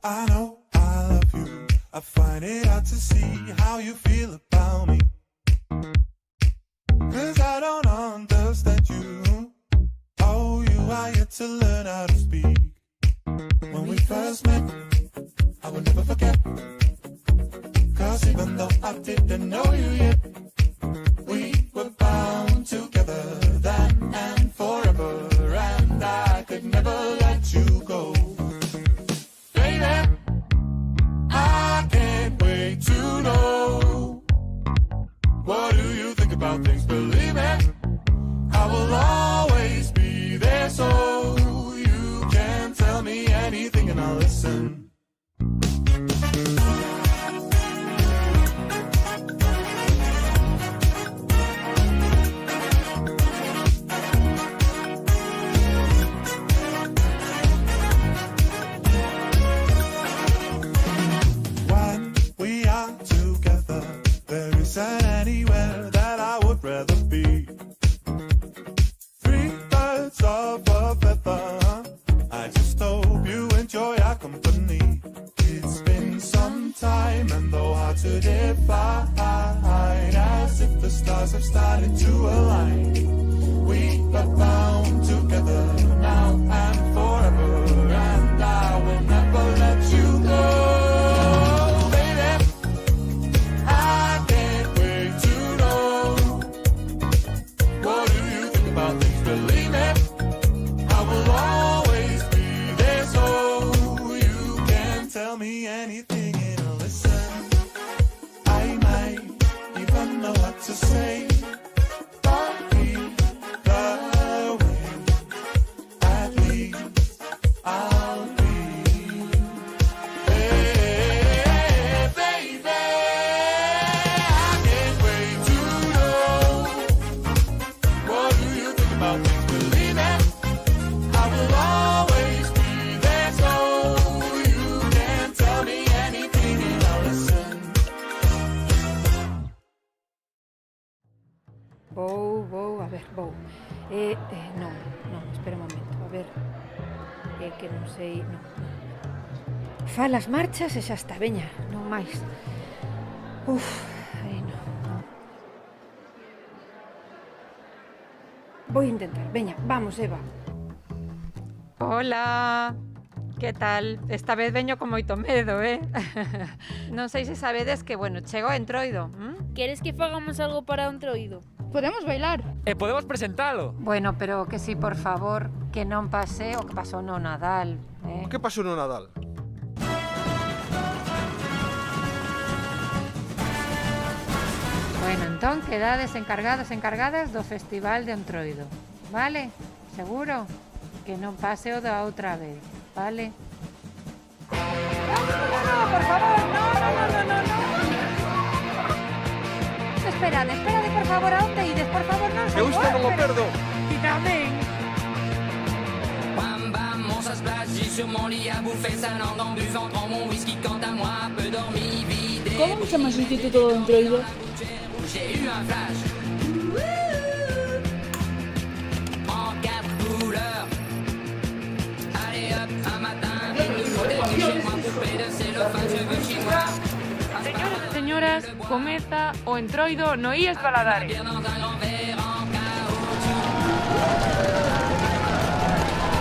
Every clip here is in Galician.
I know I love you. I find it hard to see how you feel about me. 'Cause I don't understand you. Oh, you are yet to learn how to speak. When we first met, I will never forget. 'Cause even though I didn't know you yet, we were bound together then and forever. And I could never let you go. Baby, I can't wait to know. What do you think about things? Believe it, I will always be there, so you can tell me anything and I'll listen. When we are together, there isn't anywhere that I would rather be. Three birds of a feather. I just hope you enjoy our company. It's been some time and though hard to define, as if the stars have started to align. We are bound together now and forever, and I will never let you go. Baby, I can't wait to know. What do you think about things? Believe me, I will always be there, so you can tell me anything and I'll listen. I might even know what to say. But either way, at least I'll be. Hey, baby, I can't wait to know. What do you think about things? Believe it, I will always be there, so you can tell me anything and I'll listen. Vou, a ver, vou. Non, espera un momento, a ver. É que non sei, non. Fala as marchas e xa está, veña, non máis. Uf, non. Vou intentar, veña, vamos, Eva. Hola, que tal? Esta vez veño con moito medo, Non sei se sabedes que, bueno, chego a Entroido. Queres que fagamos algo para Entroido? Podemos bailar. E podemos presentalo. Bueno, pero que si, por favor, que non pase o que pasou no Nadal, Que pasou no Nadal? Bueno, entón, quedades encargadas do Festival de Entroido, vale? Seguro? Que non pase o da outra vez, vale? No, por favor, no. Esperade, por favor, a onde ides? Por favor, non sei. Eu isto non o perdo. Ti tamén. Bam bam, mon chasse plage, j'ai sur mon lit à bouffer sa langue en buvant trop mon whisky. Quant à moi, peu dormi, vide. ¿Cómo se llama el instituto de Entroido? J'ai eu un flash. En quatre couleurs. Allez hop, un matin, une nouveauté venue chez moi, poupée de cellophane, cheveux chinois. Señoras e señoras, comeza o Entroido no IES Valadares. Bien dans un grand verre en caoutchouc.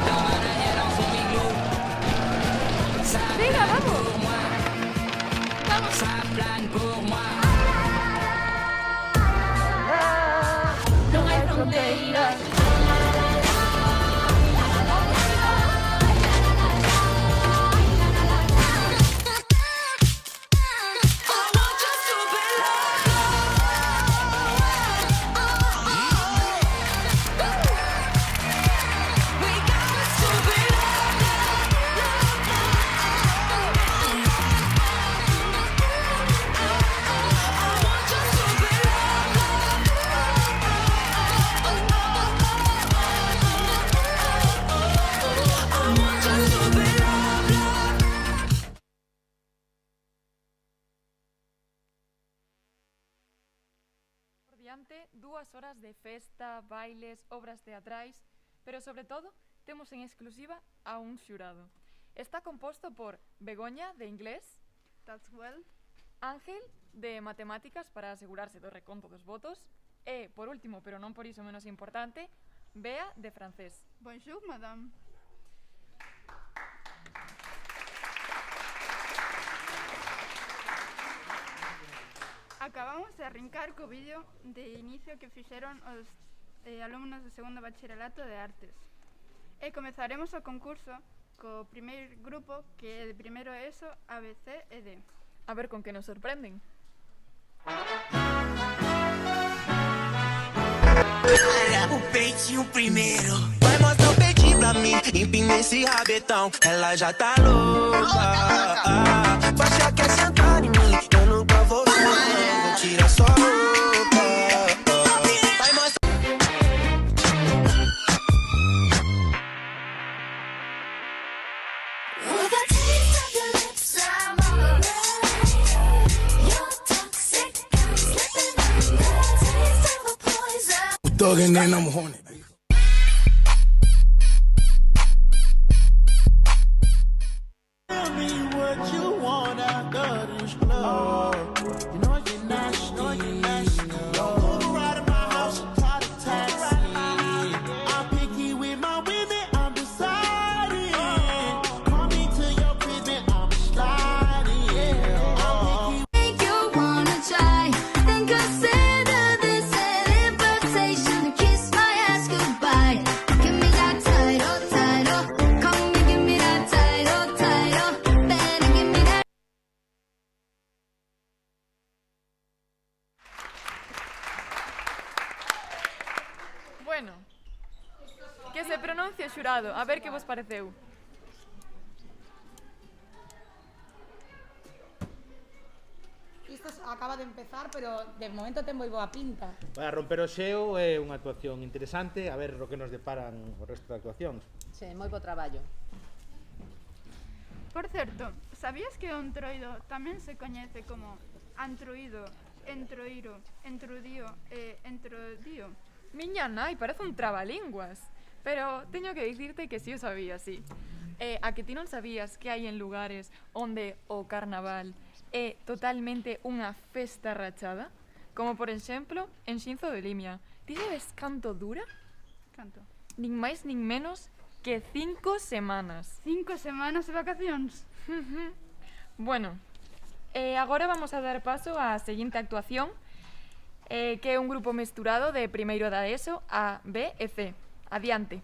Dans un alien dans son igloo. Ça plane pour moi. Ça plane pour moi. Non hai fronteiras. Diante, 2 horas de festa, bailes, obras teatrais, pero sobre todo temos en exclusiva a un xurado. Está composto por Begoña, de inglés, That's well. Ángel, de matemáticas, para asegurarse do reconto dos votos, e, por último, pero non por iso menos importante, Bea, de francés. Bonjour, madame. Acabamos de arrincar co vídeo de inicio que fixeron os alumnos de segundo bacharelato de artes. E comezaremos o concurso co primeiro grupo, que é de primeiro ESO, A, B, C e D. A ver con que nos sorprenden. O peitinho primeiro. Vai mostrar o peitinho pra mim. Empina esse rabetão. Ela já tá louca. Vai achar que é sentar em mim. Eu nunca vou vou tirar sua roupa. Vai mostrar. Thuggin' and I'm horny. Tell me what you want after this love. You know you're nasty. Don't move around in my house and try to tax me. I'm picky with my women, I'm deciding. Call me to your crib and I'm sliding. I'm picky. Think you wanna try? Then consider this an invitation to kiss my ass goodbye. Give me that title. Come and give me that title. Better give me that. Bueno, que se pronuncie o xurado, a ver que vos pareceu. Isto acaba de empezar, pero de momento ten moi boa pinta. Vai a romper o xeo, é unha actuación interesante, a ver o que nos deparan o resto de actuacións. Sí, moi bo traballo. Por certo, sabías que o entroido tamén se coñece como antruído, entroiro, entrudío e entrodío? Miña nai, parece un trabalinguas. Pero teño que dicirte que si o sabía, sí. A que ti non sabías que hai en lugares onde o carnaval é totalmente unha festa rachada? Como, por exemplo, en Xinzo de Limia. Ti sabes canto dura? Canto? Nin máis nin menos que 5 semanas. 5 semanas de vacacións? Bueno, agora vamos a dar paso á seguinte actuación, que é un grupo mesturado de primeiro da ESO, A, B e C. Adiante.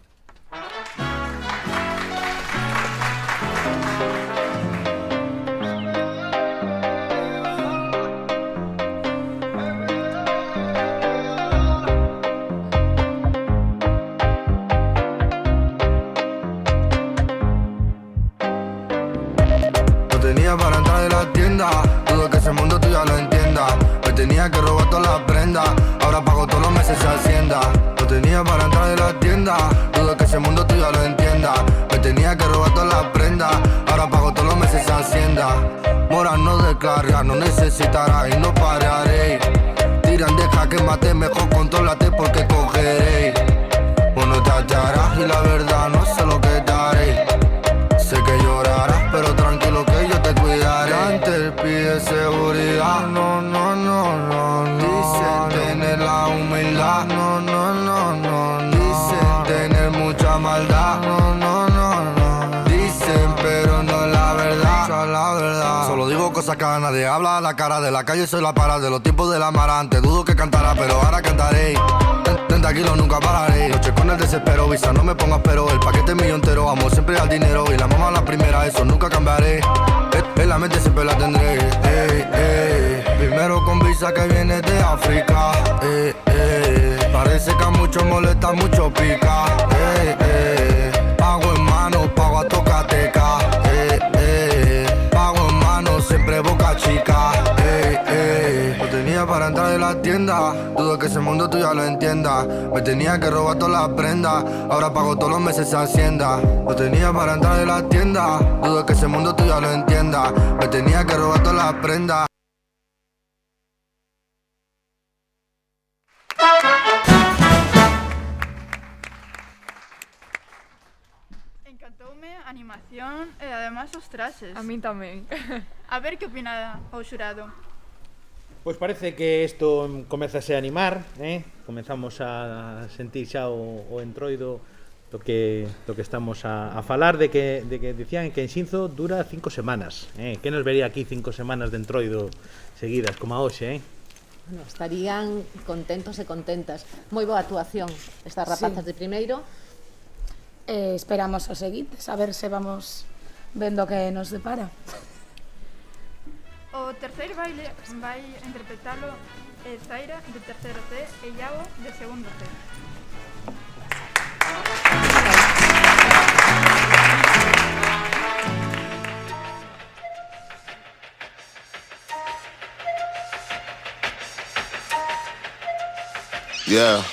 No tenía para entrar de la tienda, dudo que ese mundo tú ya lo entiendas. Me tenía que robar todas las prendas, ahora pago todos los meses de Hacienda. No tenía para entrar de la tienda, dudo que ese mundo tú ya lo entiendas. Me tenía que robar todas las prendas, ahora pago todos los meses de Hacienda. Mora no descarga, no necesitará y no parearé. Tiran de jaque mate, mejor contrólate porque cogeré. Bueno te hallarás y la verdad no sé lo que daré. Sé que llorarás, pero tranquilo que yo te cuidaré. Antes pide seguridad, no. Dicen tener la humildad, no. Dicen tener mucha maldad, no. Dicen, pero no la verdad. Solo digo cosas que nadie habla a la cara de la calle, soy la para de los tiempos de la marante. Dudo que cantará, pero ahora cantaré. 30 kilos nunca pararé. Noche con el desespero, visa, no me pongas pero. El paquete mío entero, amo siempre al dinero. Y la mamá la primera, eso nunca cambiaré. En la mente siempre la tendré. Primero con visa que viene de África. Parece que a muchos molesta, mucho pica. Pago en mano, pago a tocateca. Pago en mano, siempre boca chica. No tenía para entrar de la tienda, dudo que ese mundo tú ya lo entiendas. Me tenía que robar todas las prendas, ahora pago todos los meses de Hacienda. No tenía para entrar de la tienda, dudo que ese mundo tú ya lo entiendas. Me tenía que robar todas las prendas. Encantoume lume, animación e además os traxes. A min tamén. A ver que opina o xurado. Pois parece que isto comezase a animar, comezamos a sentir xa o entroido do que estamos a falar, de que dicían que en Xinzo dura 5 semanas. Que nos vería aquí 5 semanas de entroido seguidas, como a hoxe, Bueno, estarían contentos e contentas. Moi boa actuación estas rapazas de primeiro. Esperamos os seguintes, a ver se vamos vendo que nos depara. O terceiro baile vai interpretalo Zaira de terceiro C e Iago de segundo C. Yeah.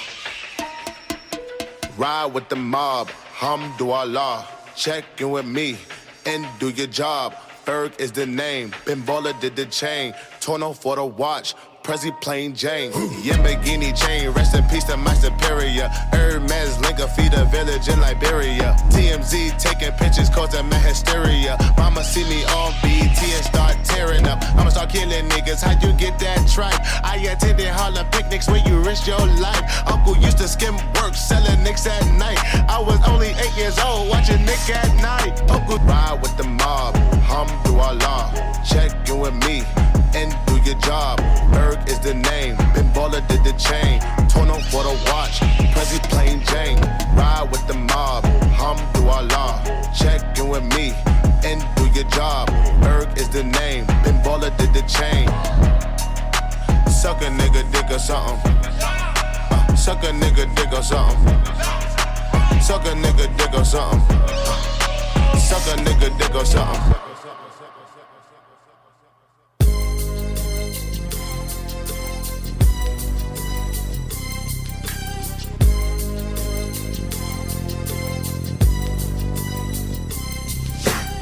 Ride with the mob, hamdulillah. Check in with me and do your job. Ferg is the name, Ben Baller did the chain. Torno for the watch, Prezi plain Jane. Yamborghini chain, rest in peace to my superior. Hermes Linka feed a village in Liberia. TMZ taking pictures causing my hysteria. Mama see me on BT and start tearing up. I'ma start killing niggas, how you get that tripe? I attended Harlem picnics where you risk your life. Uncle used to skim work, selling nicks at night. I was only 8 years old, watching Nick at night. Uncle ride with the mob, hamdulillah. Check in with me and do your job. Berg is the name, Ben Baller did the chain. Torno for the watch, Prezi plain Jane. Ride with the mob, hamdulillah. Check in with me and do your job. Berg is the name, Ben Baller did the chain. Suck a nigga dick or something. Suck a nigga dick or something. Suck a nigga dick or something. Suck a nigga dick or something.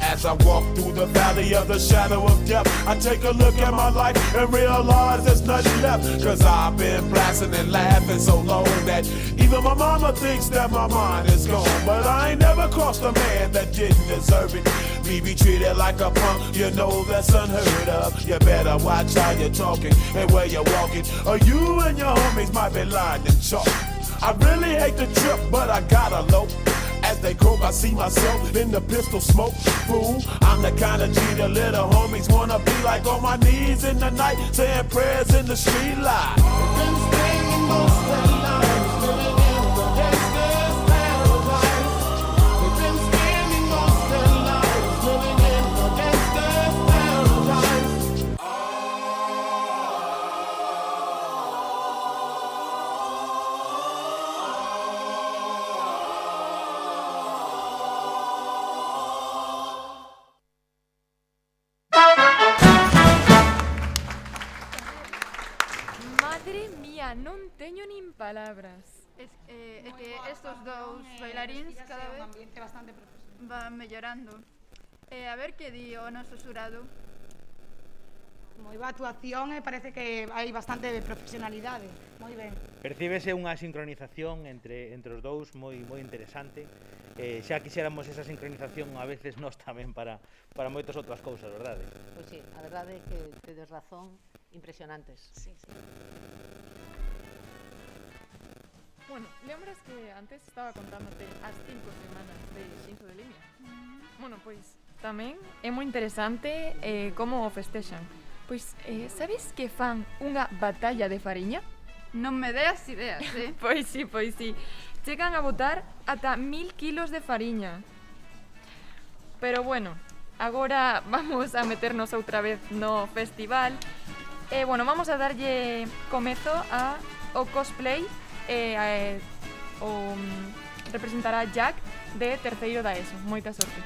As I walk through the valley of the shadow of death, I take a look at my life and realize there's nothing left. Cause I've been blasting and laughing so long that even my mama thinks that my mind is gone. But I ain't never crossed a man that didn't deserve it. Me be treated like a punk, you know that's unheard of. You better watch how you're talking and where you're walking, or you and your homies might be lying in chalk. I really hate the trip, but I gotta low. As they croak, I see myself in the pistol smoke. Fool, I'm the kind of G the little homies wanna be like, on my knees in the night, saying prayers in the street light. Been staying most of the night, living in the gangster's paradise. We've been standing most of the night, living in the gangster's paradise. Madre mía, non teño nin palabras. Es que estos dous bailarins cada vez van mellorando. A ver que di o noso xurado. Moi boa actuación e parece que hai bastante profesionalidade. Moi ben. Percíbese unha sincronización entre os dous moi interesante. Xa quixéramos esa sincronización a veces nós tamén para moitas outras cousas, verdade? Pois sí, a verdade é que tedes razón, impresionantes. Sí. Bueno, lembras que antes estaba contándote as 5 semanas de Xinzo de Limia? Bueno, pois tamén é moi interesante como o festexan. Pois, sabes que fan unha batalla de fariña? Non me deas ideas, Pois sí. Chegan a botar ata 1000 kilos de fariña. Pero bueno, agora vamos a meternos outra vez no festival. Bueno, vamos a darlle comezo ao cosplay. Representará Jack de terceiro da ESO. Moita sorte.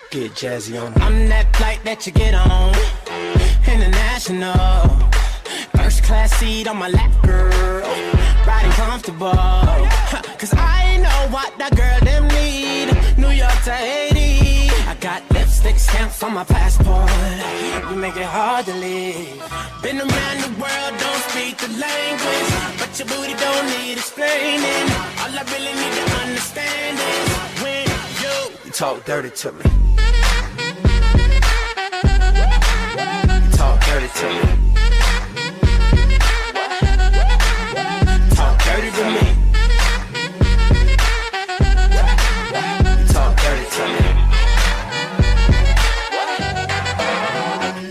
Get jazzy on. I'm that flight that you get on. International. First class seat on my lap, girl. Riding comfortable. Cause I know what that girl them need. New York to Haiti. I got lipstick stamps on my passport. You make it hard to leave. Been around the world, don't speak the language, but your booty don't need explaining. All I really need to understand is when you talk dirty to me. You talk dirty to me. Talk dirty to me. You talk dirty to me.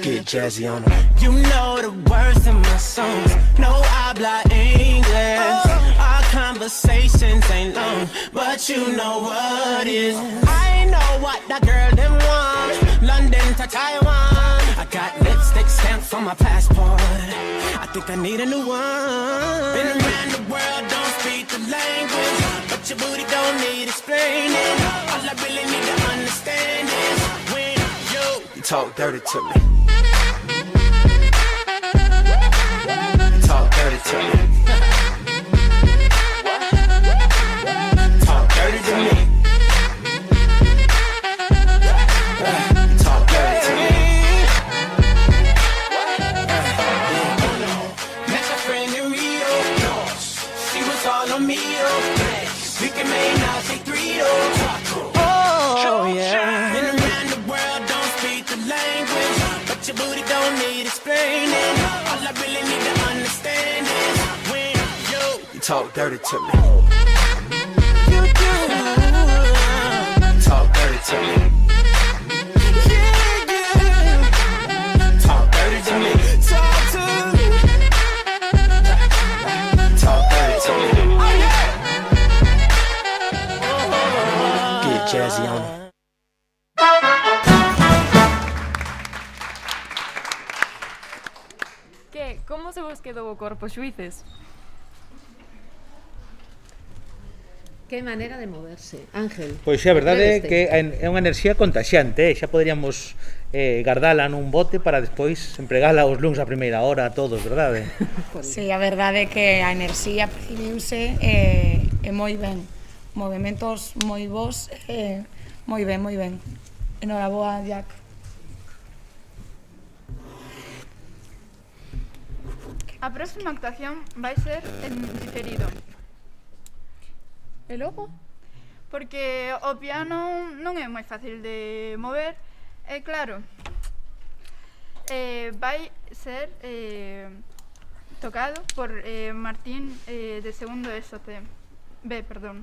Get jazzy on them. You know the words in my songs. No habla English. Our conversations ain't long, but you know what is. I know what that girl them want. London to Taiwan. I got lipstick stamps on my passport. I think I need a new one. Been around the world, don't speak the language, but your booty don't need explaining. All I really need to understand is when you talk dirty to me. Talk dirty to me. Talk dirty to me. Talk dirty to me. Met a friend in Rio. She was all on me. We can make now say 3. Oh yeah. Been around the world, don't speak the language, but your booty don't need explaining. All I really need to understand is when you talk dirty to me. You talk dirty to me. Talk dirty to me. Talk to me. Talk dirty to me. Get jazzy on it. Que, como se vos quedou o corpo, xuíces? Que maneira de moverse, Ángel. Pois é, a verdade é Atréveste. que é unha enerxía contaxiante, xa poderíamos guardala nun bote para despois empregala aos luns a primeira hora a todos, verdade? Sí, a verdade é que a enerxía percibiuse e moi ben. Movimentos moi bons, moi ben, moi ben. Enhoraboa, Jack. A próxima actuación vai ser en diferido. E logo? Porque o piano non é moi fácil de mover. E claro, vai ser tocado por Martín de segundo ESO B, perdón.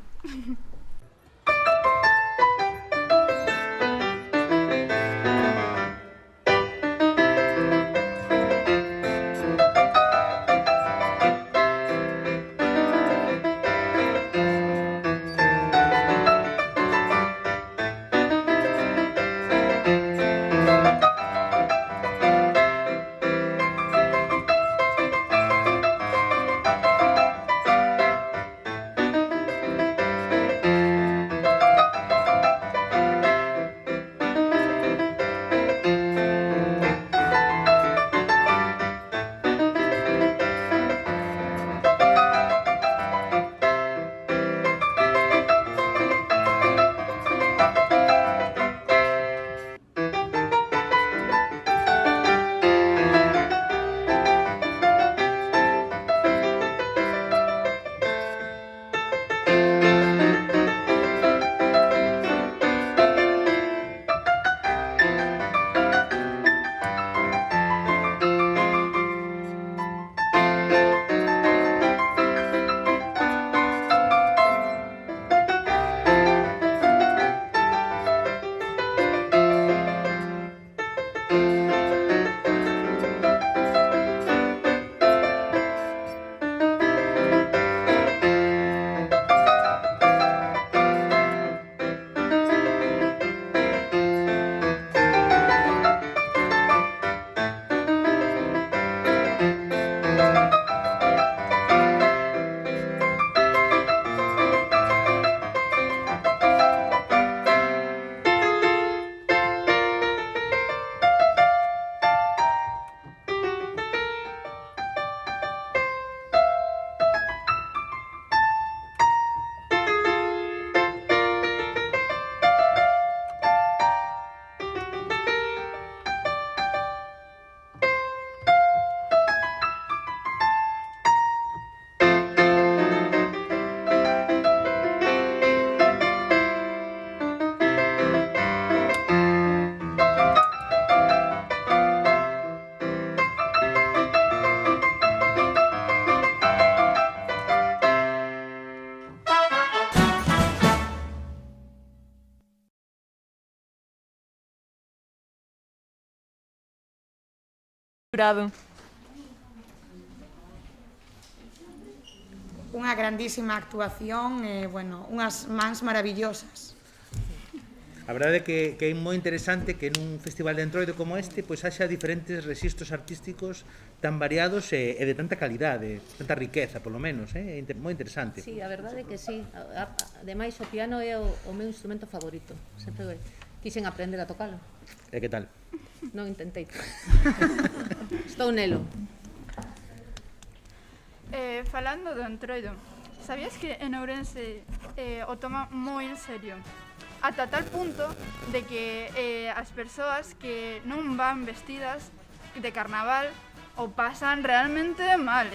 Jurado. Unha grandísima actuación e, bueno, unhas mans maravillosas. A verdade é que é moi interesante que nun festival de Entroido como este pois haxa diferentes rexistros artísticos tan variados e de tanta calidade, tanta riqueza, polo menos, é moi interesante. Sí, a verdade é que sí. Ademais, o piano é o meu instrumento favorito. Sempre quixen aprender a tocalo. E que tal? Non intentei. Estou nelo. Falando do Entroido, sabías que en Ourense o toma moi en serio? Ata tal punto de que as persoas que non van vestidas de carnaval o pasan realmente mal,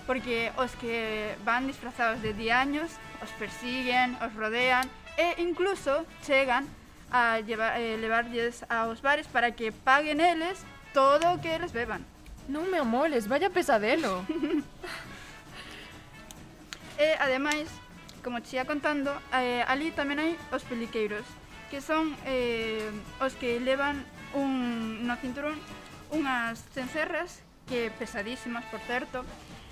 porque os que van disfrazados de diaños os persiguen, os rodean e incluso chegan a levarlles aos bares para que paguen eles todo o que eles beban. Non me amoles, vaya pesadelo. E, ademais, como te ia contando, ali tamén hai os peliqueiros, que son os que levan no cinturón unhas cencerras, que pesadísimas, por certo,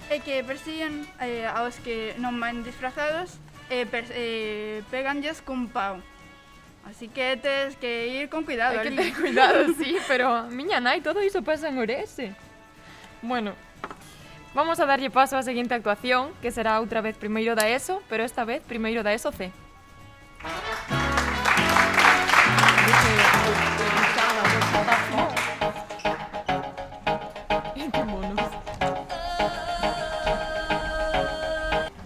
e que persiguen aos que non van disfrazados e péganlles cun pau. Así que tes que ir con cuidado. Hai que ter cuidado, sí, pero miña nai, todo iso pasa en Ourense. Bueno, vamos a darlle paso á seguinte actuación, que será outra vez primeiro da ESO, pero esta vez primeiro da ESO C.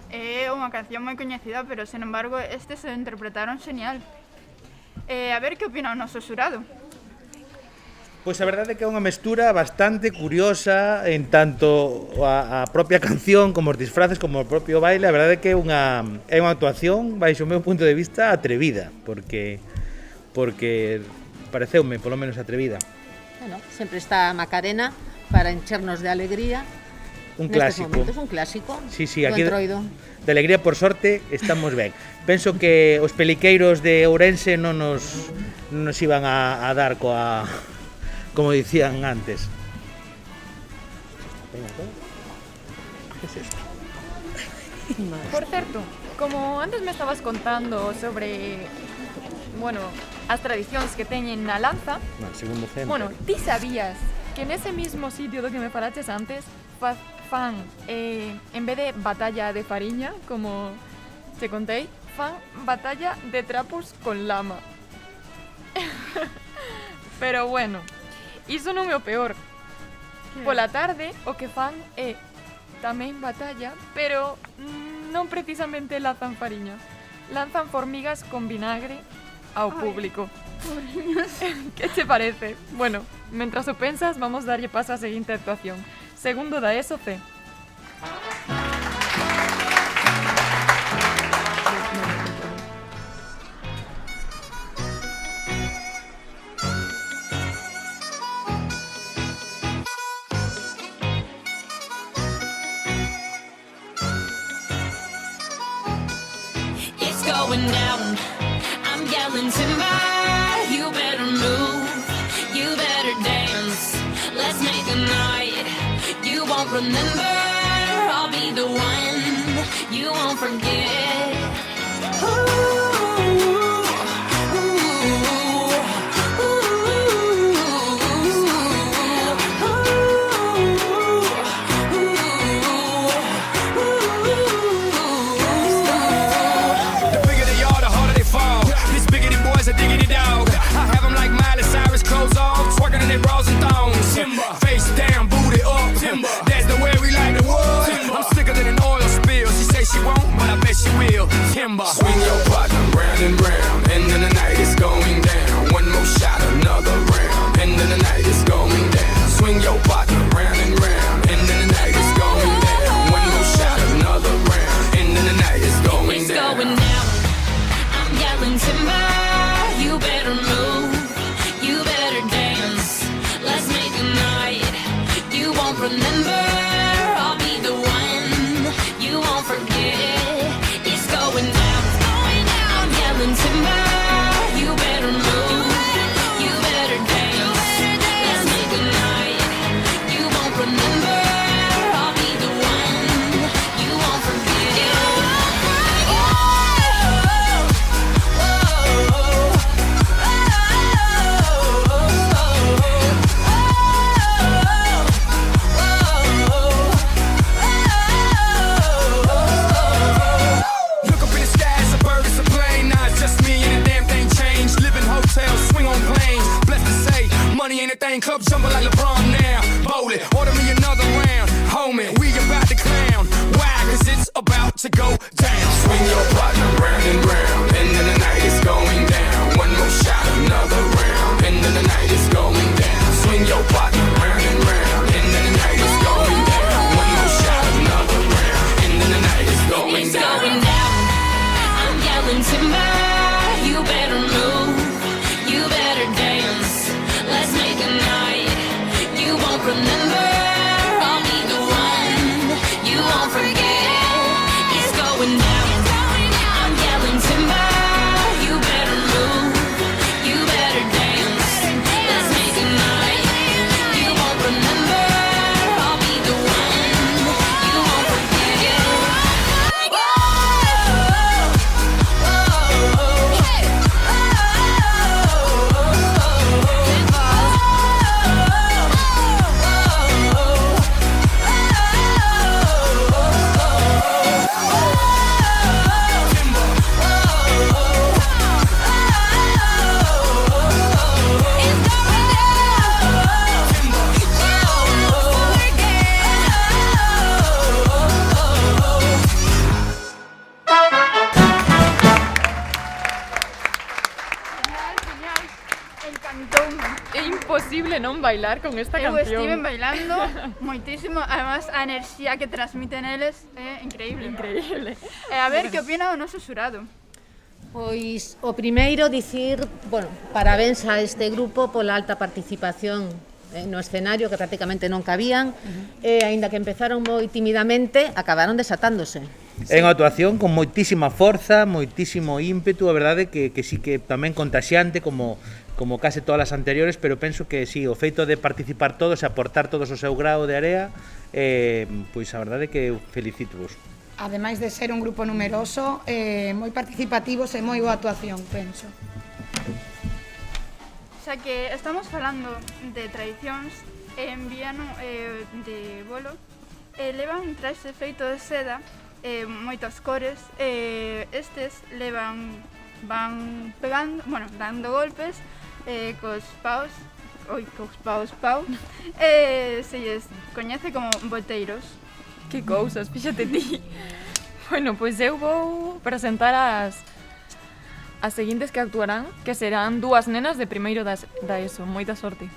É unha canción moi coñecida, pero, sen embargo, se interpretaron genial. A ver que opina o noso xurado. Pois a verdade é que é unha mestura bastante curiosa en tanto a propia canción como os disfraces como o propio baile. A verdade é que é unha actuación, baixo o meu punto de vista, atrevida, porque pareceume polo menos atrevida. Bueno, sempre está Macarena para enchernos de alegría. Un clásico. Momentos, un clásico. Sí, aquí Entroido. De alegría, por sorte, estamos ben. Penso que os peliqueiros de Ourense non nos iban a dar coa... como dicían antes. ¿Qué es esto? Por certo, como antes me estabas contando sobre, bueno, as tradicións que teñen na Lanza, segundo centro. bueno, ti sabías que nese mismo sitio do que me falaches antes fan, en vez de batalla de fariña, como te contei, fan batalla de trapos con lama. Pero bueno, iso non é o peor. Pola tarde o que fan é tamén batalla, pero non precisamente lanzan fariña. Lanzan formigas con vinagre ao público. Que te parece? Bueno, mentras o pensas, vamos darlle paso á seguinte actuación. Segundo da ESO C. It's going down. I'm yelling timber. You better move. You better dance. Let's make a night you won't remember. I'll be the one you won't forget. Twerking in their bras and thongs. Timber. Face down, booty up. Timber. That's the way we like money ain't a thing, club jumping like LeBron now. Bowl it, order me another round. Homie, we about to clown. Why? Cause it's about to go down. Swing your partner round and round, and then the night is going down. One more shot, another round, and then the night is going down. Swing your partner round and round, and then the night is going down. One more shot, another round, and then the night is going It's down. going down. I'm yelling timber. You better move. You better dance. Let's make a night you won't remember. I'll be the one you won't forget. It's going down. I'm yelling timber. You better move. You better dance. Let's make a night you won't remember. I'll be the one you won't forget. Encantoume. É imposible non bailar con esta Eu canción. estive bailando moitísimo, además a enerxía que transmiten eles é increíble. Increíble. E a ver que opina o noso xurado. Pois o primeiro dicir, bueno, parabéns a este grupo pola alta participación no escenario que prácticamente non cabían e aínda que empezaron moi timidamente acabaron desatándose. É unha actuación con moitísima forza, moitísimo ímpetu, a verdade que sí que tamén contaxiante como case todas as anteriores, pero penso que sí, o feito de participar todos e aportar todos o seu grao de area, pois a verdade que felicito vos. Ademais de ser un grupo numeroso, moi participativos e moi boa actuación, penso. Xa que estamos falando de tradicións, en Viano de bolo levan un traxe feito de seda, moitas cores, estes van pegando, bueno, dando golpes cos paus, se lles coñece como boteiros. Que cousas, fíxate ti. Bueno, pois eu vou presentar as seguintes que actuarán, que serán dúas nenas de primeiro da ESO. Moita sorte.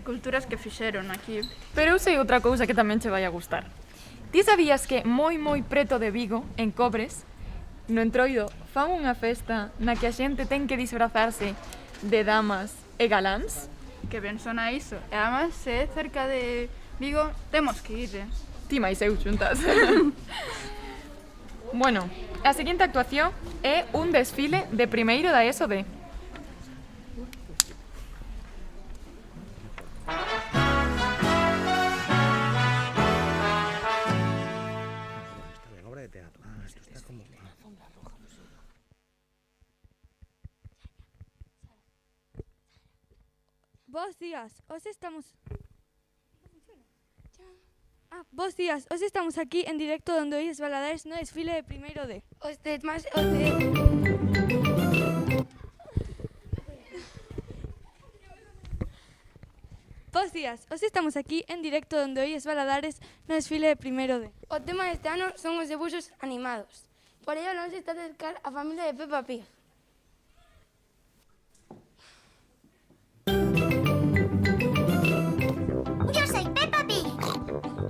culturas que fixeron aquí. Pero eu sei outra cousa que tamén che vai a gustar. Ti sabías que moi preto de Vigo, en Cobres, no Entroido, fan unha festa na que a xente ten que disfrazarse de damas e galáns? Que ben sona iso. E además, se é cerca de Vigo, temos que ir. Ti máis eu xuntas. Bueno, a seguinte actuación é un desfile de primeiro da ESO D. Bos días, hoxe estamos... bos días, hoxe estamos aquí en directo donde oíes Baladares no desfile de primeiro D. Bos días, hoxe estamos aquí en directo donde oíes Baladares no desfile de primeiro D. O tema deste ano son os debuxos animados. Por ello non se está a acercar a familia de Peppa Pig. Yo soy Peppa Pig.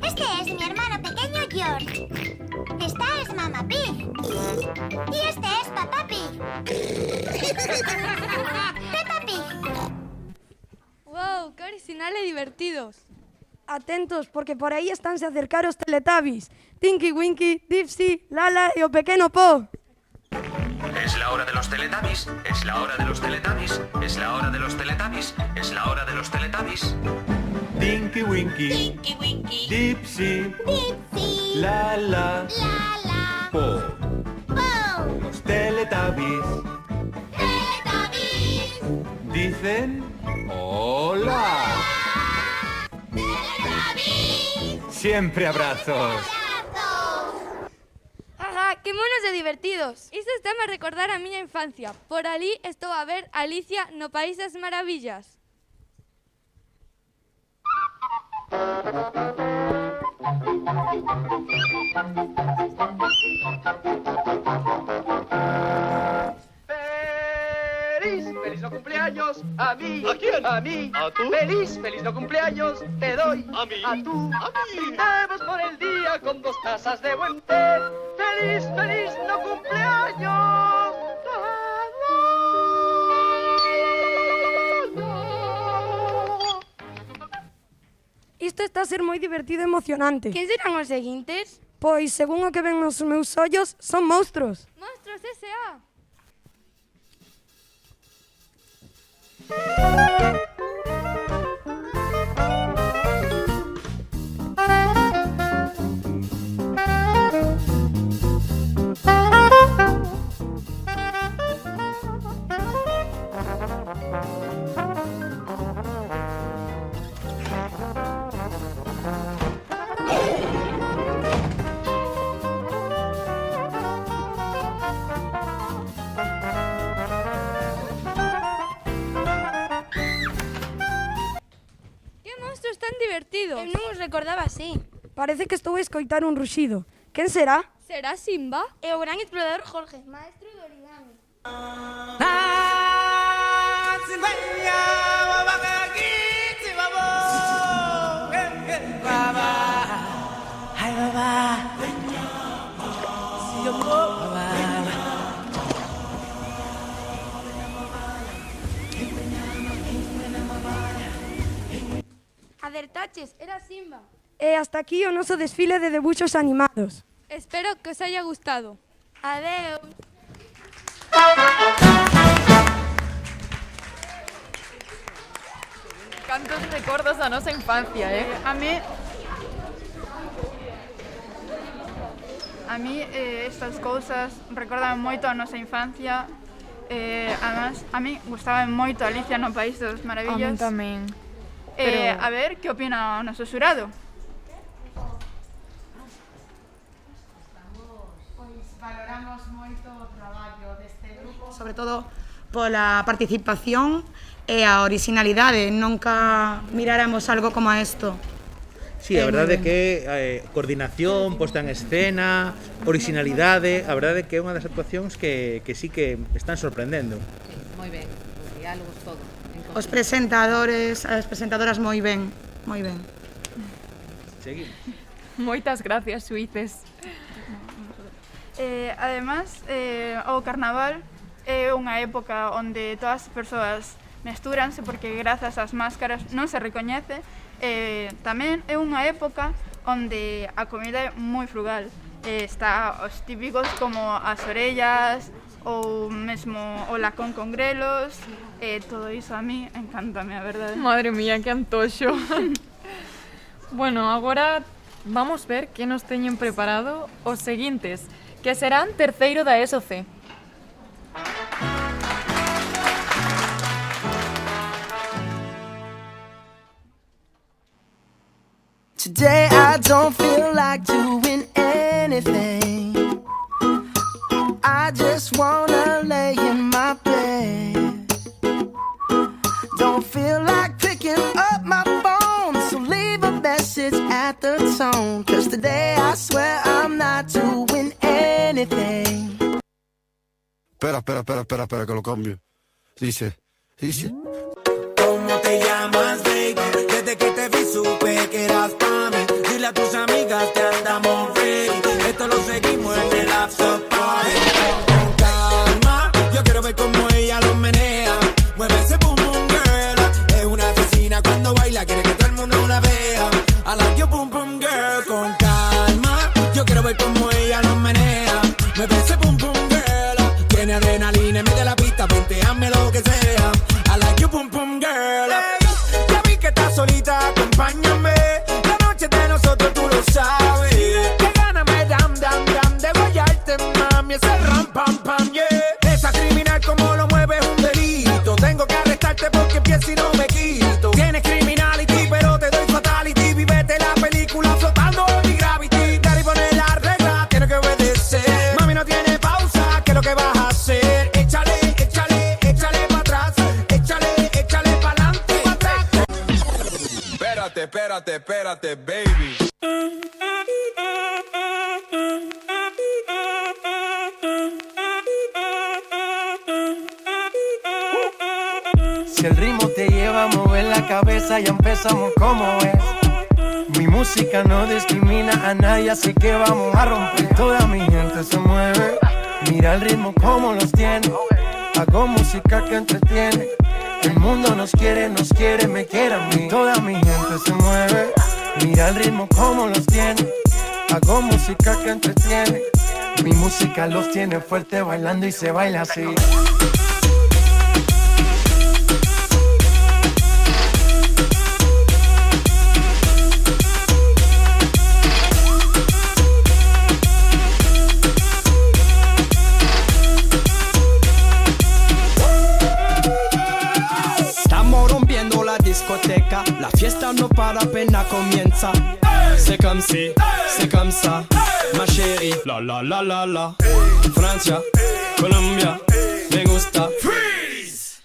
Este es mi hermano pequeño George. Esta es Mamma Pig. Y este es Papá Pig. Peppa Pig. Wow, que original e divertidos. Atentos, porque por aí estánse a acercar os Teletubbies. Tinky Winky, Dipsy, Lala e o pequeno Po. Es la hora de los Teletubbies, es la hora de los Teletubbies, es la hora de los Teletubbies, es la hora de los Teletubbies. Tinky Winky, Dipsy, Lala, Po. Los Teletubbies dicen hola. Siempre abrazos. Ajá, que monos e divertidos. Isto estáme a recordar a miña infancia. Por ali estou a ver Alicia no País das Maravillas. ¡Feliz no cumpleaños! ¡A mí! ¿A quién? ¡A mí! ¿A tú? ¡Feliz no cumpleaños! ¡Te doy! ¿A mí? ¡A tú! ¿A mí? ¡Brindemos por el día con 2 tazas de buen té! ¡Feliz no cumpleaños! Isto está a ser moi divertido e emocionante. Quen serán os seguintes? Pois, según o que ven nos meus ollos, son monstruos. Monstruos S.A. Tan divertidos. Eu non os recordaba así. Parece que estou a escoitar un ruxido. Quen será? Será Simba? É o gran explorador Jorge, maestro de origami. Acertaches, era Simba. E hasta aquí o noso desfile de debuxos animados. Espero que os haya gustado. Adeus. Cantos recordos a nosa infancia, A mí estas cousas recordan moito a nosa infancia. Además, a mí gustaba moito Alicia no País das Maravillas. A mí tamén. A ver, que opina o noso xurado? Pois valoramos moito o traballo deste grupo, sobre todo pola participación e a originalidade. Nunca miráramos algo como isto. Sí, a verdade é que coordinación, posta en escena, originalidade, a verdade é que é unha das actuacións que sí que están sorprendendo. Moi ben, os diálogos, todo. Os presentadores, as presentadoras moi ben, moi ben. Seguimos. Moitas gracias, suíces. Además, o carnaval é unha época onde todas as persoas mestúranse porque grazas ás máscaras non se recoñece. Tamén é unha época onde a comida é moi frugal. Está os típicos como as orellas ou mesmo o lacón con grelos. Todo iso a mí encántame, a verdade. Madre mía, que antoxo. Bueno, agora vamos ver que nos teñen preparado os seguintes, que serán terceiro da ESO C. Today I don't feel like doing anything. I just wanna lay in my bed. Don't feel like picking up my phone, so leave a message at the tone. 'Cause today I swear I'm not doing anything. Espera, que lo cambio. Dice. ¿Cómo te llamas, baby? Desde que te vi supe que eras pa' mí. Dile a tus amigas que andamos ready. Esto lo seguimos en el after party. Con calma, yo quiero ver cómo ella lo menea. Mueve ese boom boom girl. Es una asesina cuando baila, quiere que todo el mundo la vea. I like your boom boom girl. Con calma, yo quiero ver cómo ella lo menea. Mueve ese boom boom girl. Tiene adrenalina en medio de la pista, venteame lo que sea. I like you, pum pum girl. Hey, ya vi que estás solita, acompáñame. La noche de nosotros tú lo sabes. Que gana me dam de guayarte, mami. Ese ram pam pam, yeah. Esa criminal como lo mueve es un delito. Tengo que arrestarte porque pienso y no me quito. Tienes criminality, pero te doy fatality. Vivete la película flotando en mi gravity. Daddy pone la regla, tiene que obedecer. Mami no tiene pausa, ¿qué es lo que vas a hacer? Échale pa' atrás. Échale pa'lante, pa' atrás. Espérate, baby. Si el ritmo te lleva a mover la cabeza, ya empezamos como es. Mi música no discrimina a nadie, así que vamos a romper. Toda mi gente se mueve, mira el ritmo como los tiene. Hago música que entretiene. El mundo nos quiere, me quiere a mí. Toda mi gente se mueve, mira el ritmo como los tiene. Hago música que entretiene. Mi música los tiene fuerte bailando y se baila así. Discoteca, la fiesta no para apenas comienza. C'est comme si, c'est comme ça, ma chérie. La la la la la. Francia, Colombia, me gusta. Freeze.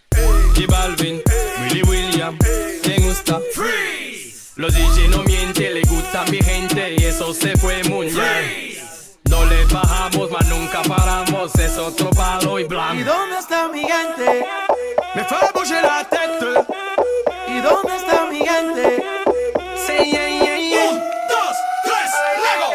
J Balvin, Willy William, me gusta. Freeze. Los DJ no mienten, le gusta mi gente y eso se fue mundial. No le bajamos, mas nunca paramos, es otro palo y blanco. ¿Y dónde está mi gente? Me fue a bouger la tête. ¿Y dónde está mi gente? Sí, yeah, yeah, yeah. 1, 2, 3, Lego.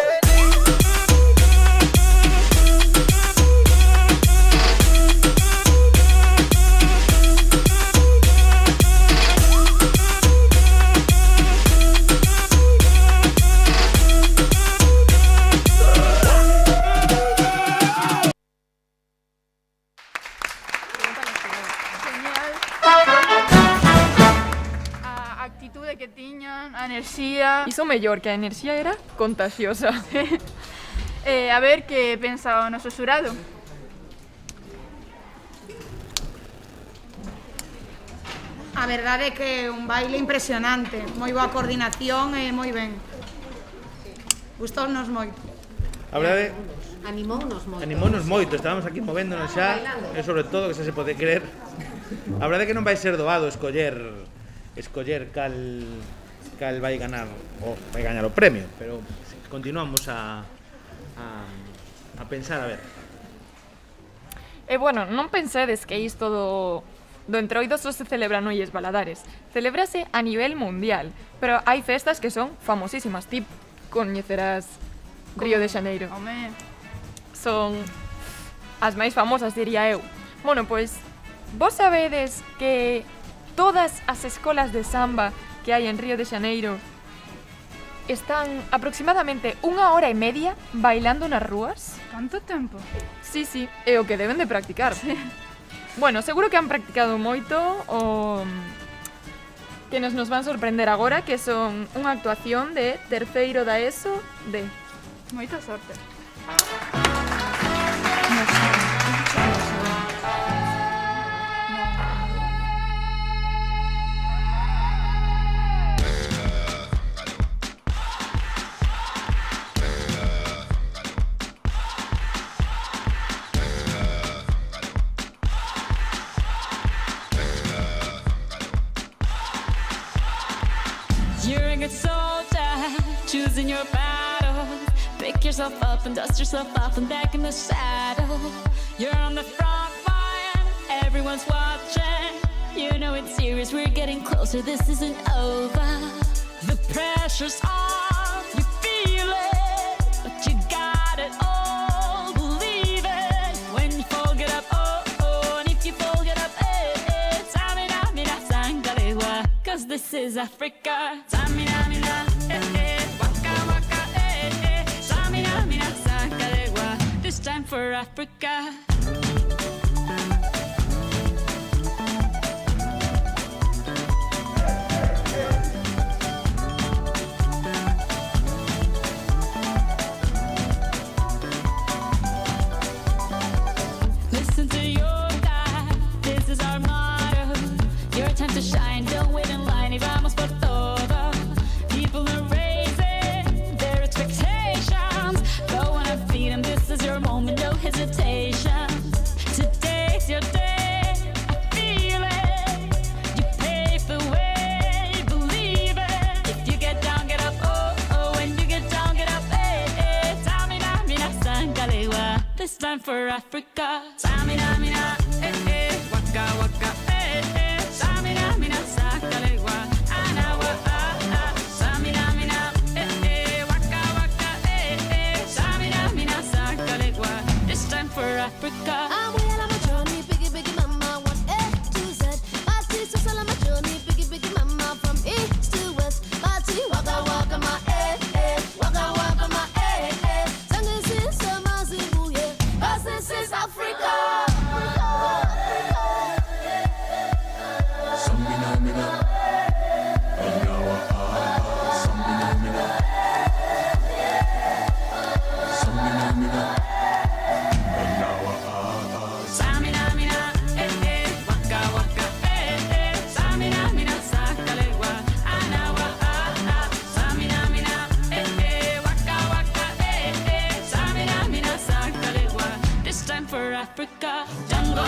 Actitude que tiñan, a enerxía. Iso mellor, que a enerxía era contagiosa. A ver que pensa o noso xurado. A verdade é que un baile impresionante, moi boa coordinación e moi ben. Gustounos moito. A verdade, Animounos moito. estábamos aquí movéndonos xa, e sobre todo que xa se pode creer. A verdade é que non vai ser doado escoller cal vai gañar o premio, pero continuamos a pensar a ver. E bueno, non pensedes que isto do Entroido só se celebra no Illes Valadares. Celébrase a nivel mundial, pero hai festas que son famosísimas, tipo coñecerás Río de Xaneiro. Home. Son as máis famosas, diría eu. Bueno, pois, vos sabedes que todas as escolas de samba que hai en Río de Xaneiro están aproximadamente 1 hora e media bailando nas rúas? Canto tempo? Sí, é o que deben de practicar. Sí. Bueno, seguro que han practicado moito o que nos van sorprender agora, que son unha actuación de terceiro da ESO de... Moita sorte. You're a good soldier, choosing your battle. Pick yourself up and dust yourself off and back in the saddle. You're on the front line, everyone's watching. You know it's serious, we're getting closer, this isn't over. The pressure's on, you feel it, but you got it all, believe it. When you fall, get up, oh, oh, and if you fall, get up, eh, eh. Tamina, mina, sangalewa, cause this is Africa. Tamina, mina, eh, eh, waka, waka, eh, eh. Tamina, mina, sangalewa, this time for Africa. Listen to your God, this is our motto. Your time to shine, don't wait in line y vamos por todo. People are raising their expectations. Go on and feed them, this is your moment, no hesitation. Today's your day, I feel it. You pave the way, believe it. If you get down, get up, oh, oh. When you get down, get up, eh, eh. Tamina, mina, sangalewa, this time for Africa. Tamina, mina, eh, eh. Waka, waka, eh, eh. Tamina, mina, sangalewa, anawa, ah, ah. Tamina, mina, eh, eh. Waka, waka, eh, eh. Tamina, mina, sangalewa, this time for Africa. I'm well on my journey, biggie, biggie mama, 1 A to Z. Party, so on my journey, biggie, biggie mama, from east to west. Party, waka, waka, my eh, eh. Waka, waka, my eh, eh. Tango, sin, sama, zibu, yeah. 'Cause this is Africa. Samina, mina, anawa, ah, samina, mina, samina, mina, anawa, ah. Samina, mina, eh, eh. Waka, waka, eh, eh. Samina, mina, sangalewa, anawa, ah, ah. Samina, mina, eh, eh. Waka, waka, eh, eh. Samina, mina, sangalewa, this time for Africa. Jungle,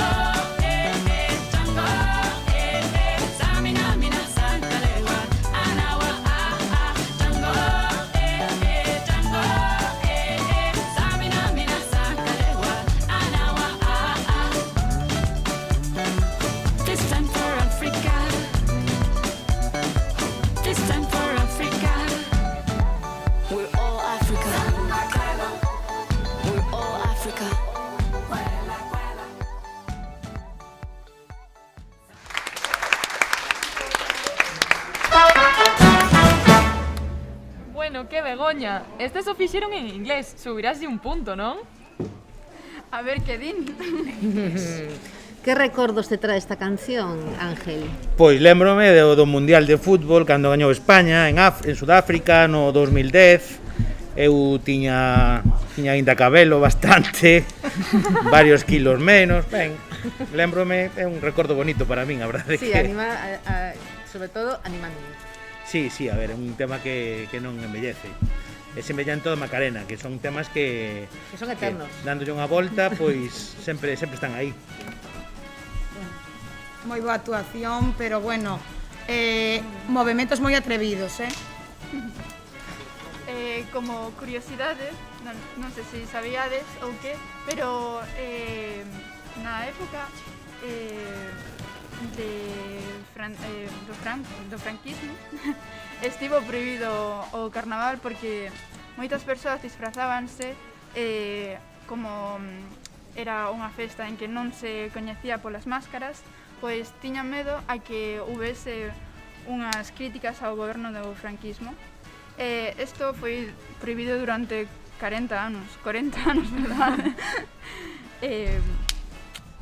eh, eh. Jungle, eh, eh. Samina, mina, sangalewa, anawa, ah, ah. Jungle, eh, eh. Jungle, eh, eh. Samina, mina, sangalewa, anawa, ah, ah. This time for Africa. This time for Africa. We're all Africa. We're all Africa. Bueno, qué Begoña. Estes o fixeron en inglés. Subirás de un punto, non? A ver, que din. Que recordos te trae esta canción, Ángel? Pois lembrome do Mundial de Fútbol cando gañou España en Sudáfrica no 2010. Eu tiña aínda cabelo bastante, varios kilos menos. Ben, lembrome, é un recordo bonito para min, a verdade Sí, que... anima, sobre todo animando. Sí, sí, a ver, é un tema que non envellece. É semellante ao Macarena, que son temas que son eternos. Dándolle unha volta, pois sempre están aí. Moi boa actuación, pero bueno, movementos moi atrevidos, Como curiosidade, non sei se sabíades ou que, pero na época do franquismo estivo prohibido o carnaval porque moitas persoas disfrazábanse como era unha festa en que non se coñecía polas máscaras, pois tiñan medo a que houvese unhas críticas ao goberno do franquismo. Isto foi prohibido durante 40 anos, verdade?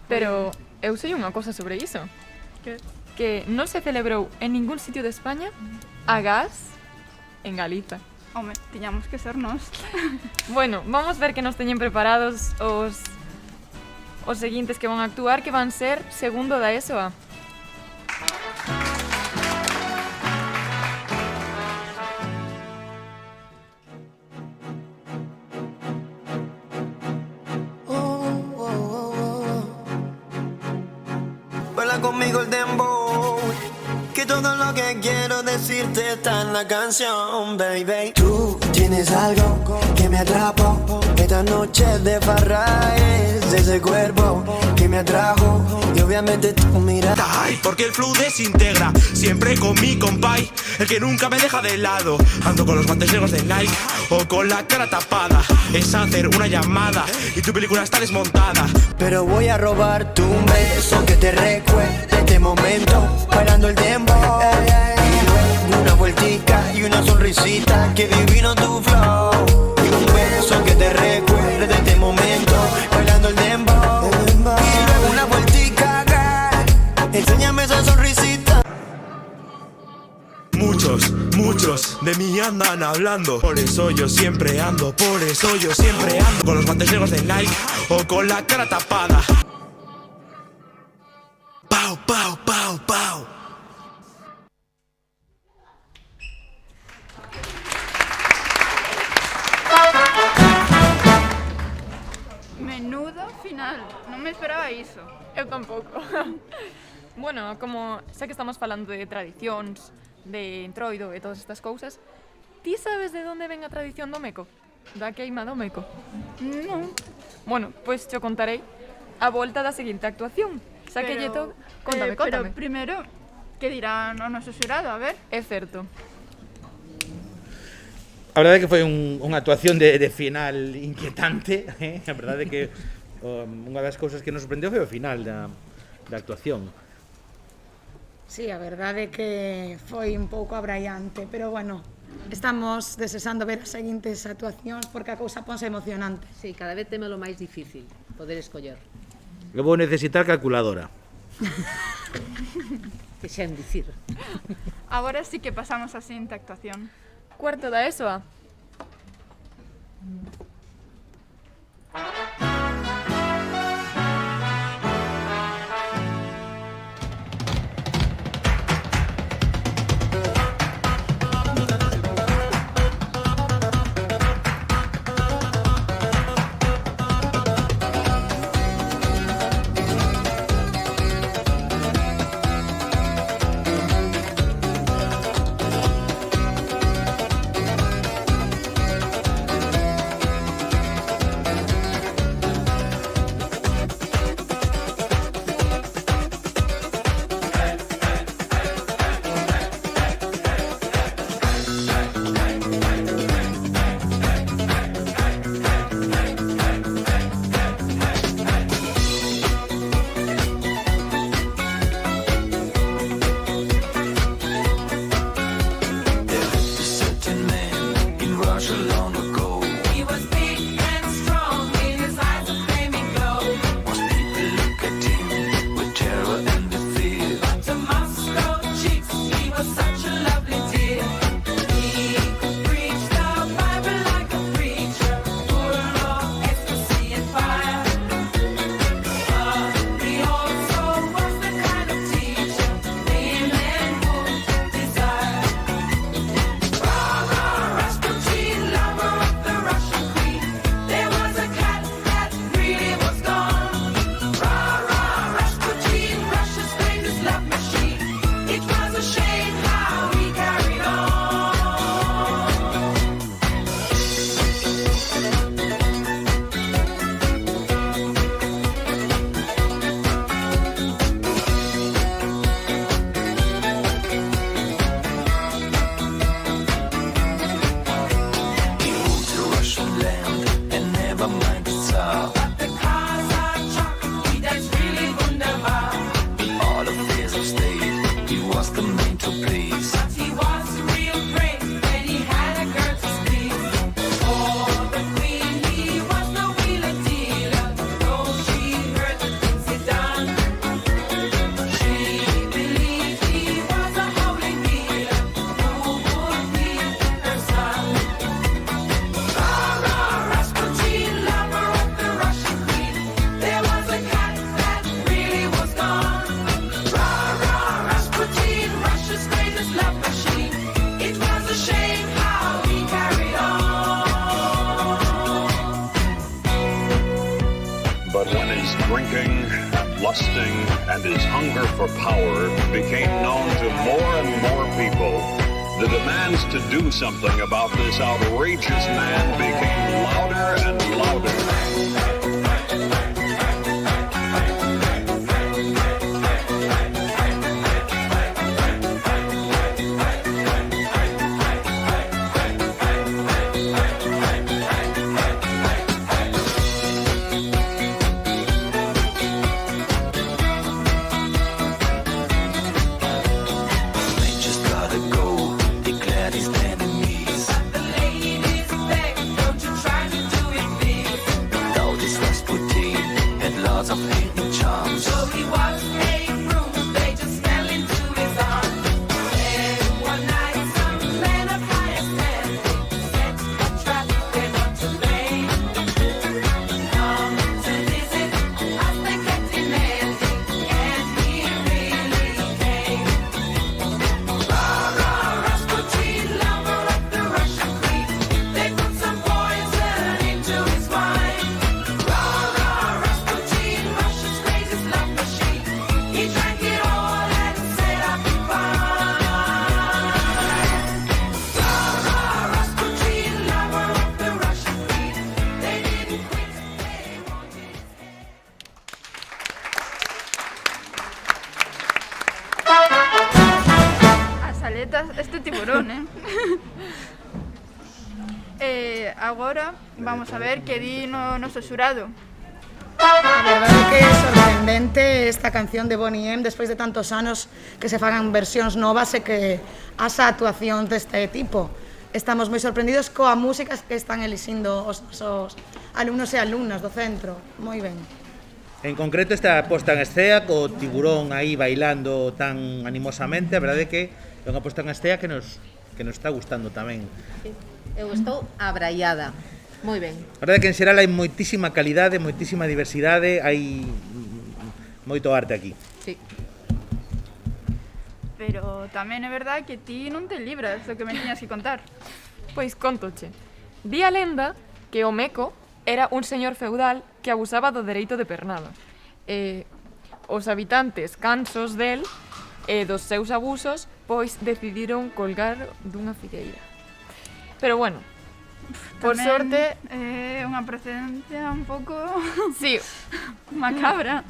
Pero eu sei unha cosa sobre iso. Que non se celebrou en ningún sitio de España a gas en Galiza. Home, tiñamos que ser nós. Bueno, vamos ver que nos teñen preparados os seguintes que van a actuar, que van ser segundo da ESO A. Baila conmigo el dembow, que que todo lo que quiero decirte está en la canción, baby. Tú tienes algo que me atrapó. Esta noche de farra es ese cuerpo que me atrajo. Y obviamente tu mirada. Ay, porque el flow desintegra, siempre con mi compay, el que nunca me deja de lado. Ando con los guantes negros de Nike o con la cara tapada. Es hacer una llamada y tu película está desmontada. Pero voy a robarte un beso que te recuerde este momento, bailando el dembow. Y luego una vueltica y una sonrisita, que divino tu flow. Y un beso que te recuerde este momento, bailando el dembow. Y luego una vueltica, girl, enséñame esa sonrisita. Muchos de mí andan hablando. Por eso yo siempre ando, por eso yo siempre ando con los guantes negros de Nike o con la cara tapada. Pau, pau, pau, pau. Menudo final, non me esperaba iso. Eu tampouco. Bueno, como xa que estamos falando de tradicións, de entroido e todas estas cousas, ti sabes de onde ven a tradición do meco? Da queima do meco? Non. Bueno, pois te contarei a volta da seguinte actuación. Xa que lle to... Contame, Pero contame. primeiro, que dirán o noso xurado? A ver. É certo. A verdade é que foi unha actuación de final inquietante, A verdade é que unha das cousas que nos sorprendeu foi o final da actuación. Sí, a verdade é que foi un pouco abraiante, pero bueno, estamos desexando ver as seguintes actuacións porque a cousa ponse emocionante. Sí, cada vez teme lo máis difícil poder escoller. Eu vou necesitar calculadora. Que xa en dicir. Agora sí que pasamos a seguinte actuación. Cuarto da ESO A. lusting and his hunger for power became known to more and more people, the demands to do something about this outrageous man became louder and louder. Este tiburón, agora vamos a ver que di no noso xurado. A verdade é que é sorprendente esta canción de Boney M despois de tantos anos que se fagan versións novas e que as actuacións deste tipo. Estamos moi sorprendidos coa música que están elixindo os nosos alumnos e alumnas do centro. Moi ben. En concreto esta posta en escena co tiburón aí bailando tan animosamente, a verdade é que é unha posta en escena que nos está gustando tamén. Eu estou abraiada. Moi ben. A verdade é que en xeral hai moitísima calidade, moitísima diversidade, hai moito arte aquí. Sí. Pero tamén é verdade que ti non te libras do que me tiñas que contar. Pois contoche. Di a lenda que o Meco era un señor feudal que abusaba do dereito de pernada. Os habitantes, cansos del e dos seus abusos, pois decidiron colgar dunha figueira. Pero bueno, por sorte... É unha procedencia un pouco... Sí. macabra.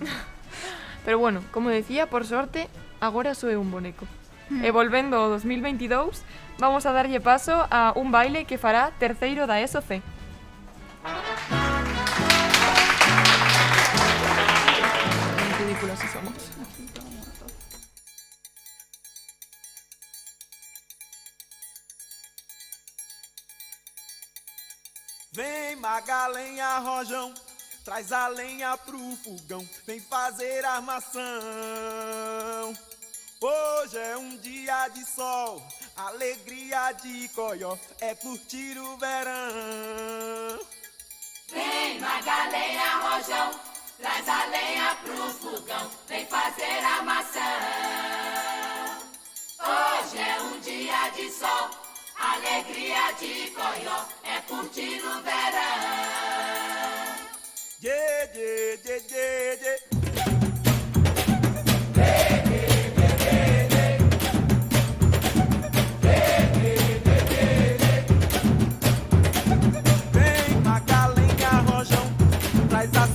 Pero bueno, como decía, por sorte, agora soe un boneco. E volvendo ao 2022, vamos a darlle paso a un baile que fará terceiro da ESO C. Ridículos si somos. Vem Magalenha Rojão, traz a lenha pro fogão, vem fazer armação. Hoje é um dia de sol, alegria de coió, é curtir o verão. Vem Magalenha Rojão, traz a lenha pro fogão, vem fazer armação. Hoje é um dia de sol, alegria de coió, é curtir o verão. Yeah, yeah, yeah, yeah, yeah. Vem Magalenha Rojão, traz a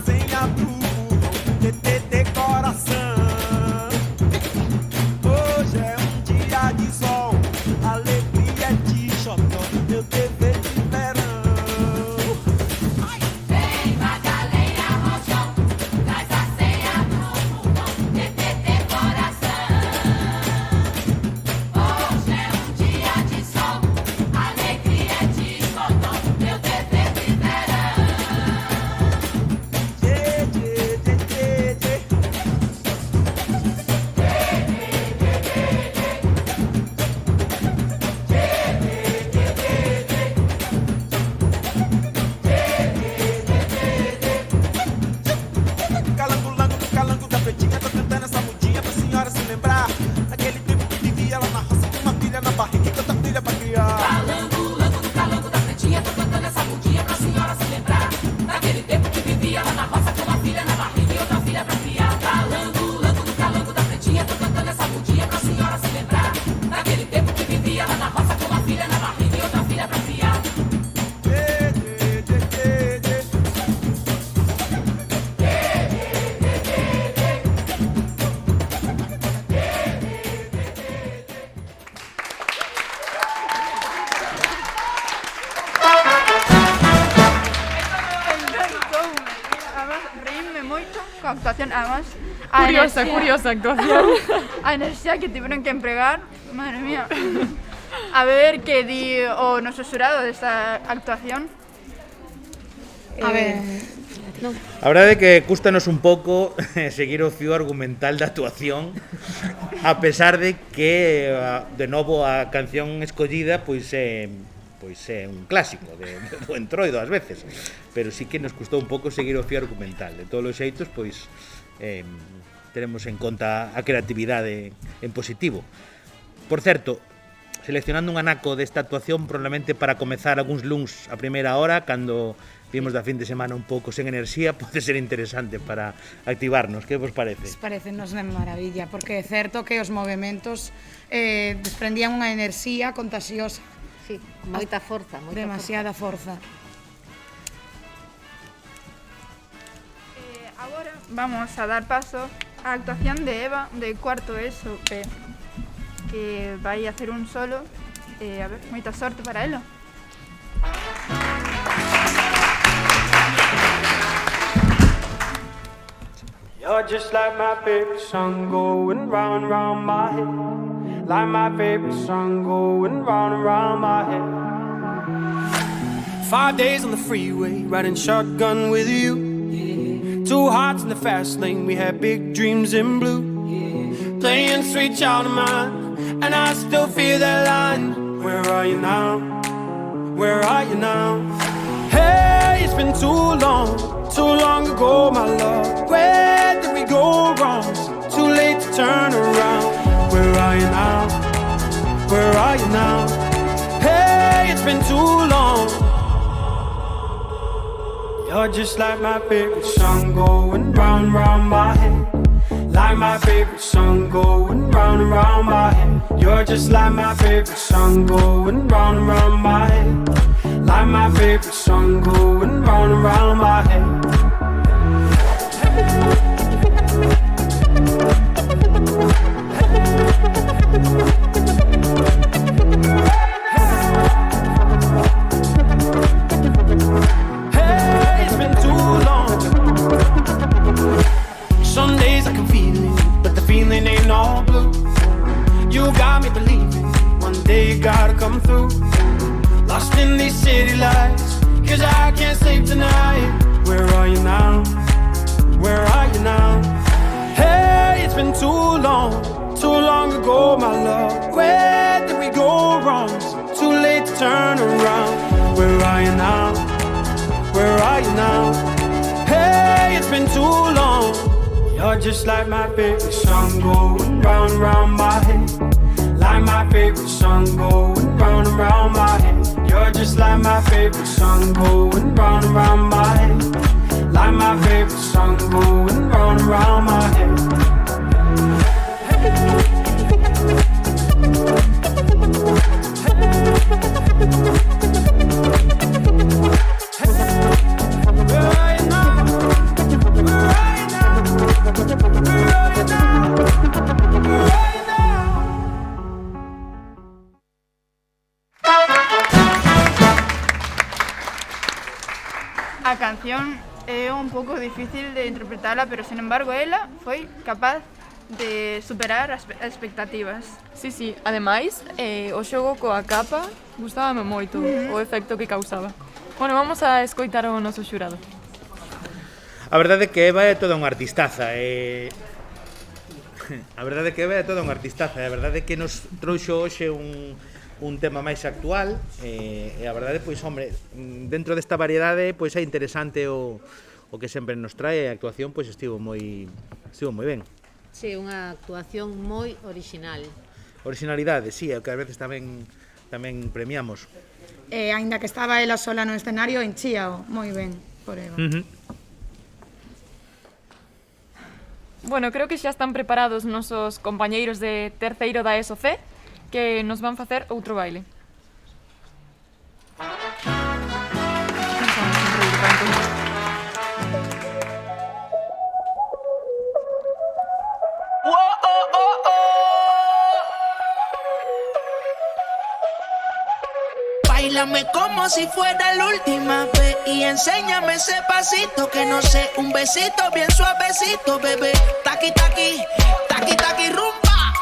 coa actuación, además... Curiosa actuación. A enerxía que tiveron que empregar, madre mía. A ver que di o noso xurado desta actuación. A ver, A verdade é que cústanos un pouco seguir o fío argumental da actuación, a pesar de que, de novo, a canción escollida pois é un clásico do entroido ás veces, pero sí que nos custou un pouco seguir o fío argumental. De todos os xeitos, pois teremos en conta a creatividade en positivo. Por certo, seleccionando un anaco desta actuación probablemente para comezar algúns luns a primeira hora, cando vimos da fin de semana un pouco sen enerxía, pode ser interesante para activarnos. Que vos parece? Parécenos de maravilla, porque é certo que os movementos desprendían unha enerxía contagiosa. Sí, moita forza, demasiada forza. Agora vamos a dar paso á actuación de Eva de cuarto ESO B, que vai a hacer un solo. A ver, moita sorte para ela. You're just like my favorite song going round and round my head. Like my favorite song going round and round my head. 5 days on the freeway, riding shotgun with you. Yeah. 2 hearts in the fast lane, we had big dreams in blue. Yeah. Playing sweet child of mine, and I still feel that line. Where are you now? Where are you now? Hey, it's been too long ago, my love. Where did we go wrong? Too late to turn around. Where are you now? Where are you now? Hey, it's been too long. You're just like my favorite song going round, round my head. Like my favorite song going round and round my head. You're just like my favorite song going round and round my head. Like my favorite song going round and round my head. Hey, it's been too long. Some days I can feel it, but the feeling ain't all blue. You got me believing one day you gotta come through. Lost in these city lights, cause I can't sleep tonight. Where are you now? Where are you now? Hey, it's been too long ago, my love. Where did we go wrong? Too late to turn around. Where are you now? Where are you now? Hey, it's been too long. You're just like my favorite song going round and round my head. Like my favorite song going round and round my head. You're just like my favorite song going round and round my head. Like my favorite song going round and round my head. A canción é un pouco difícil de interpretarla, pero sin embargo ela foi capaz de superar as expectativas. Sí, ademais, o xogo coa capa gustábame moito o efecto que causaba. Bueno, vamos a escoitar o noso xurado. A verdade é que Eva é toda unha artistaza, a verdade é que Eva é toda unha artistaza, a verdade é que nos trouxo hoxe un tema máis actual e a verdade, pois, hombre, dentro desta variedade, pois é interesante o que sempre nos trae, a actuación, pois, estivo moi ben. Sí, unha actuación moi original. Originalidade, sí, é o que ás veces tamén premiamos. Aínda que estaba ela sola no escenario, enchíao moi ben por Eva. Bueno, creo que xa están preparados nosos compañeiros de terceiro da ESO C, que nos van facer outro baile. Báilame como si fuera la última vez y enséñame ese pasito que no sé, un besito bien suavecito, bebé. Taqui, taqui, taqui, taqui, rumba.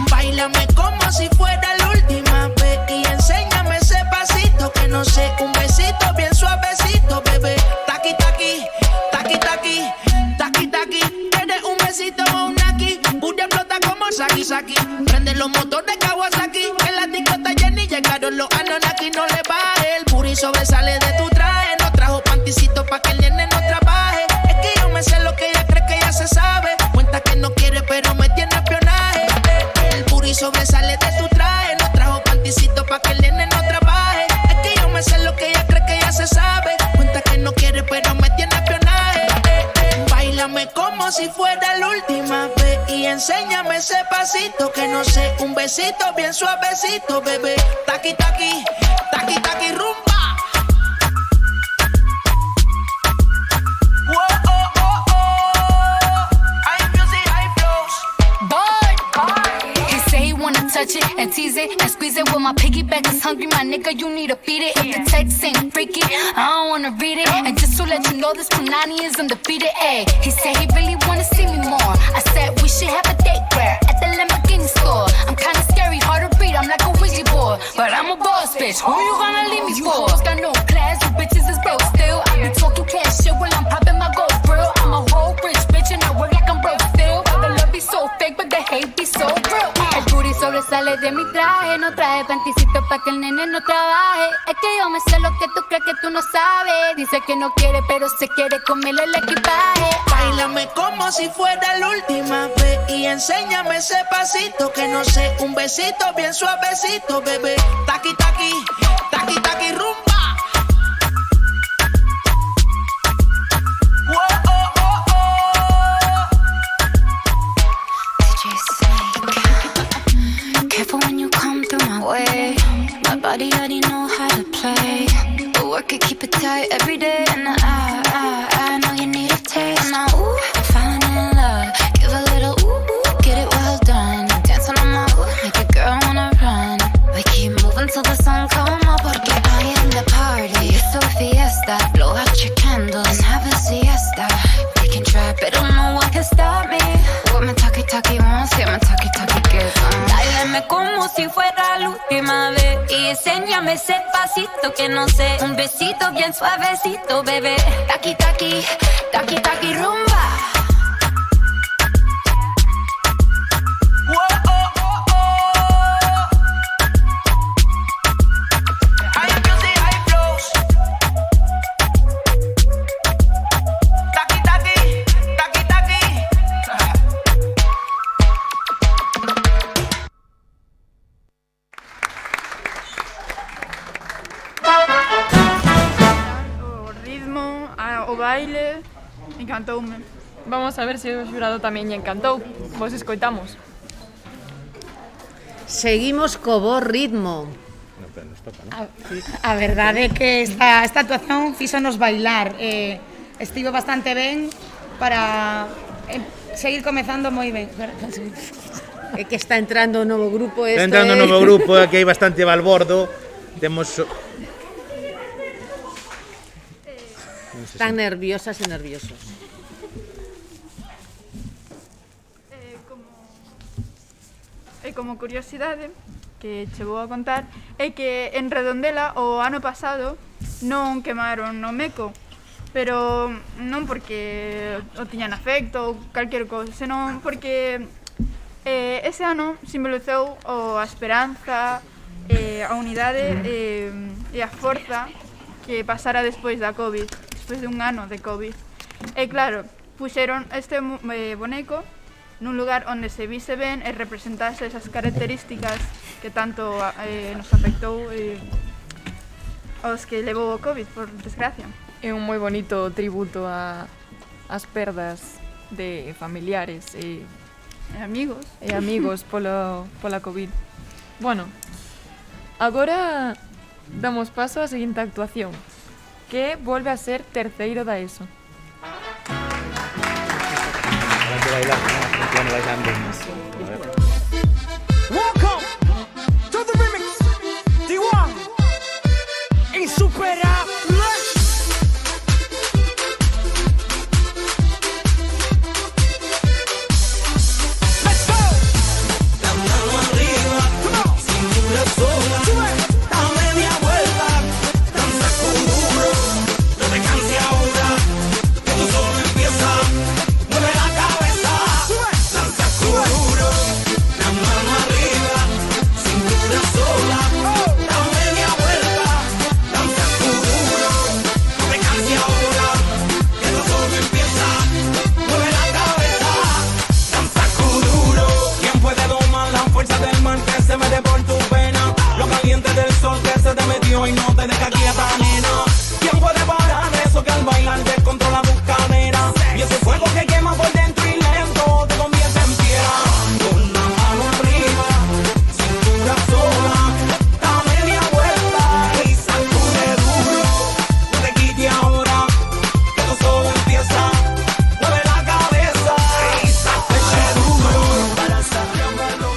Báilame como si fuera la última vez y enséñame ese pasito que no sé, un besito bien suavecito, bebé. Taqui, taqui, taqui, taqui, taqui, taqui. ¿Quieres un besito o un aquí? Booty explota como Saki Saki. Prende los motores Kawasaki. En la discota Jenny llegaron los Anunnaki. No le baje, el booty sobresale de tu traje. No trajo panticito pa' que el nene no trabaje. Es que yo me sé lo que ella cree que ya se sabe. Cuenta que no quiere pero me tiene espionaje. El booty sobresale de tu traje. No trajo panticito pa' que el nene no trabaje. Es que yo me sé lo que ella cree que ya se sabe. Cuenta que no quiere pero me tiene espionaje. Báilame como si fuera la última vez y enséñame ese pasito que no sé, un besito bien suavecito, bebé. Taqui, taqui, taqui, taqui, rumba. Touch it and tease it and squeeze it. Well, my piggyback is hungry, my nigga, you need to feed it. If the text ain't freaky, I don't wanna read it. And just to let you know, this Punani is undefeated. Ayy, he said he really wanna see me more. I said we should have a date where at the Lamborghini store. I'm kinda scary, hard to read, I'm like a Ouija board, but I'm a boss bitch. Who you gonna leave me for? Hoes got no class, you bitches is broke still. I be talking cash shit while I'm popping my gold grill. I'm a whole rich bitch and I work like I'm broke still. The love be so fake, but the hate be so real. El booty sobresale de mi traje, no traje panticito pa' que el nene no trabaje. Es que yo me sé lo que tú crees que tú no sabes. Dice que no quiere, pero se quiere comerle el equipaje. Báilame como si fuera la última vez y enséñame ese pasito que no sé, un besito bien suavecito, bebé. Taqui, taqui, taqui, taqui, rumba. When you come through my way, my body already know how to play. The work it, keep it tight every day, and I know you need a taste. Now, ooh, I'm falling in love. Give a little ooh, get it well done. Dancing on my ooh, make a girl wanna run. We keep moving till the sun come up, porque I am the party. It's a fiesta. Blow out your candles and have a siesta. They can try, but no one can stop me. What my talkie wants, get my talkie gives. Báilame como si fuera la última vez y enséñame ese pasito que no sé, un besito bien suavecito, bebé. Taqui, taqui, taqui, taqui, rumba. O baile, encantoume. Vamos a ver se o xurado tamén lle encantou. Vos escoitamos. Seguimos co bo ritmo. A verdade é que esta actuación fíxonos bailar. Estivo bastante ben para seguir comezando moi ben. É que está entrando un novo grupo. Está entrando un novo grupo, aquí hai bastante balbordo. Temos... Están nerviosas e nerviosos. Como curiosidade que che vou a contar é que en Redondela o ano pasado non quemaron o Meco, pero non porque o tiñan afecto ou calquer cousa, senón porque ese ano simbolizou a esperanza, a unidade e a forza que pasara despois da Covid, despois dun ano de Covid. E claro, puxeron este boneco nun lugar onde se vise ben e representase esas características que tanto nos afectou aos que levou o Covid, por desgracia. É un moi bonito tributo ás perdas de familiares e amigos pola Covid. Bueno, agora damos paso á seguinte actuación, que volve a ser terceiro da ESO. bailar, ¿no? En plan bailando. A ver. Welcome to the remix. D1 Insuperable. Let's go. La mano arriba, cintura sola, da media vuelta, danza con duro, no te canses ahora, que tú solo empieza, mueve la cabeza, danza con duro, la mano arriba, cintura sola, da media vuelta, danza con duro, no te canses ahora, que tú solo empieza, mueve la cabeza, danza con duro. ¿Quién puede domar la fuerza del mar que se mete por tu pena? Lo caliente del sol que se te metió y no te deja quieta, nena. ¿Quién puede parar eso que al bailar descontrola tu cadera? Y ese fuego que quema por dentro y lento te convierte en piedra. Con la mano arriba, cintura sola, da media vuelta y sacude duro. No te quites ahora, que todo solo empieza. Mueve la cabeza y sacude duro para sacarlo.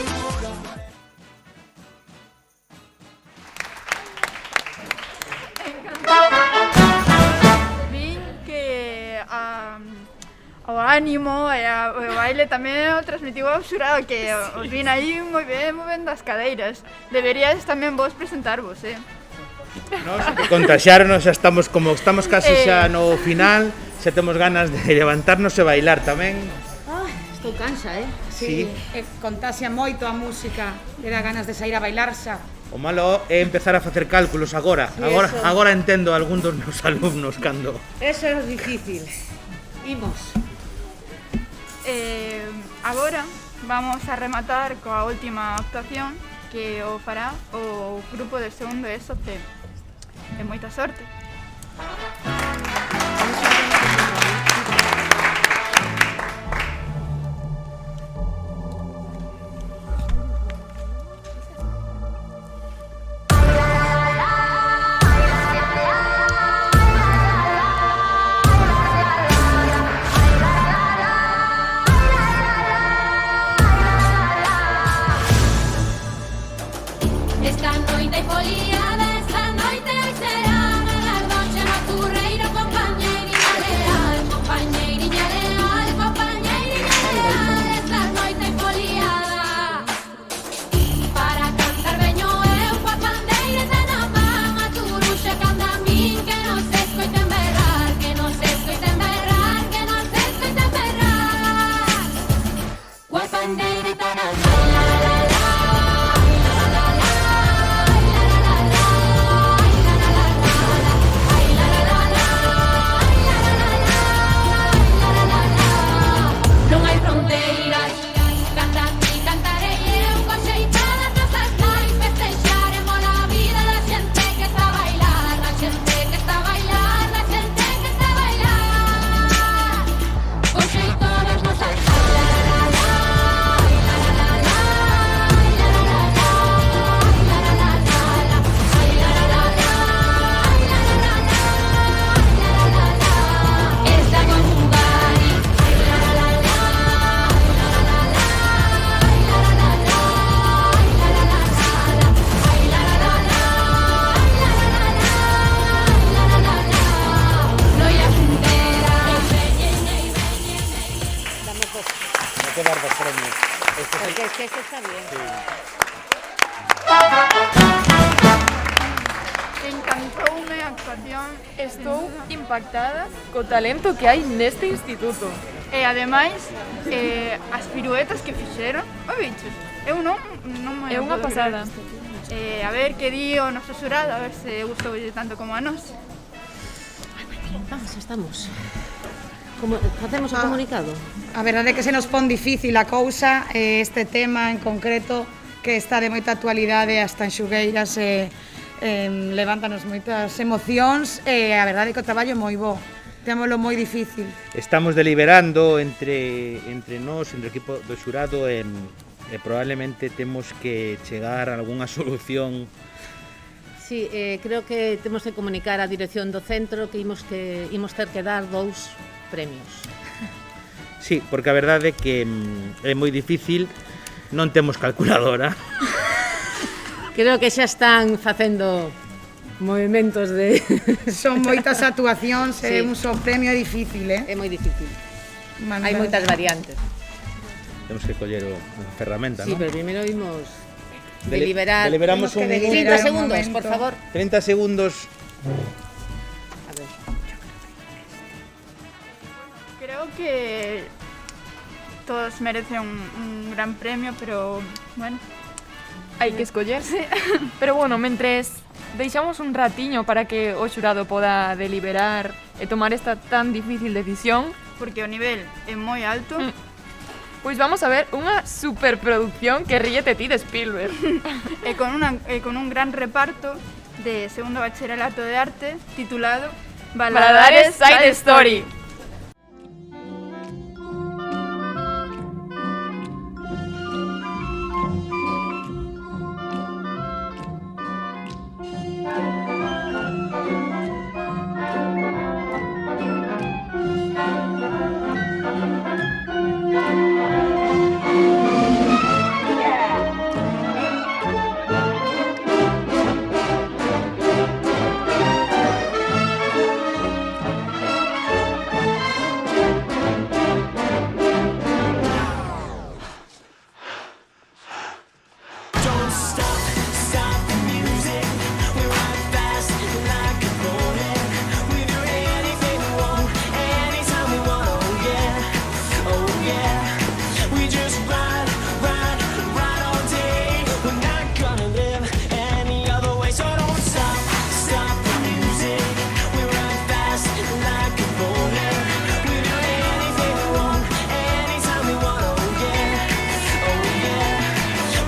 Vin que o ánimo e o baile tamén o transmitiu ao xurado que os vin aí moi ben movendo as cadeiras. Deberíades tamén vos presentarvos, Que contaxaronos, xa estamos como estamos casi xa no final, xa temos ganas de levantarnos e bailar tamén. Estou cansa, Sí. Contaxia moito a música, era ganas de sair a bailar xa. O malo é empezar a facer cálculos agora. Sí, eso. Agora entendo a algún dos meus alumnos cando... Eso é difícil. Imos. Agora vamos a rematar coa última actuación que o fará o grupo de segundo ESO C. E moita sorte. Esta noite foliada, esta noite hoy será la noche maturreiro, compañeiriña leal, compañeiriña leal, compañeiriña leal. Esta noite foliada, para cantar veño eu coa pandeireta na man, a turuxa canta a min, que non se escoiten berrar, que non se escoiten berrar, que non se escoiten berrar, coa pandeireta na man. Non hai fronteiras, canta ti, cantarei eu, con xeitada tras as máis, festexaremos a vida da xente que está a bailar, da xente que está a bailar, da xente que está a bailar, con xeitodas nos esta con un bari. Hay que dar dos premios. Porque es que este está bien. Encantoume a actuación. Estou impactada co talento que hai neste instituto. E ademais, as piruetas que fixeron, o bichos, eu non me É unha podo pasada. creer. A ver que di o noso xurado, a ver se gustoulle tanto como a nós. Vamos, estamos. Como facemos o comunicado? A verdade é que se nos pon difícil a cousa, este tema en concreto que está de moita actualidade, as tanxugueiras levántanos moitas emocións e a verdade é que o traballo é moi bo. Témolo moi difícil. Estamos deliberando entre nós, entre o equipo do xurado e probablemente temos que chegar a algunha solución. Sí, creo que temos que comunicar á dirección do centro que imos ter que dar 2 premios. Sí, porque a verdade é que é moi difícil, non temos calculadora. Creo que xa están facendo movimentos de... Son moitas actuacións, Sí. un só premio é difícil, É moi difícil. Hai moitas variantes. Temos que coller a ferramenta, Sí, non? pero primeiro imos deliberar. Deliberamos un minuto. 30 segundos, por favor. 30 segundos. A ver. Creo que todos merecen un gran premio, pero bueno, Hai que escollerse. Pero bueno, mentres deixamos un ratiño para que o xurado poda deliberar e tomar esta tan difícil decisión, porque o nivel é moi alto. Pois vamos a ver unha superproducción que ríete ti de Spielberg. E con un gran reparto de segundo bacharelato de arte titulado Valadares Side Story. Don't stop, stop the music. We ride fast like a bullet. We do anything we want, anytime we want. Oh yeah, oh yeah. We just ride, ride, ride all day. We're not gonna live any other way. So don't stop, stop the music. We ride fast like a bullet. We do anything we want, anytime we want. Oh yeah, oh yeah.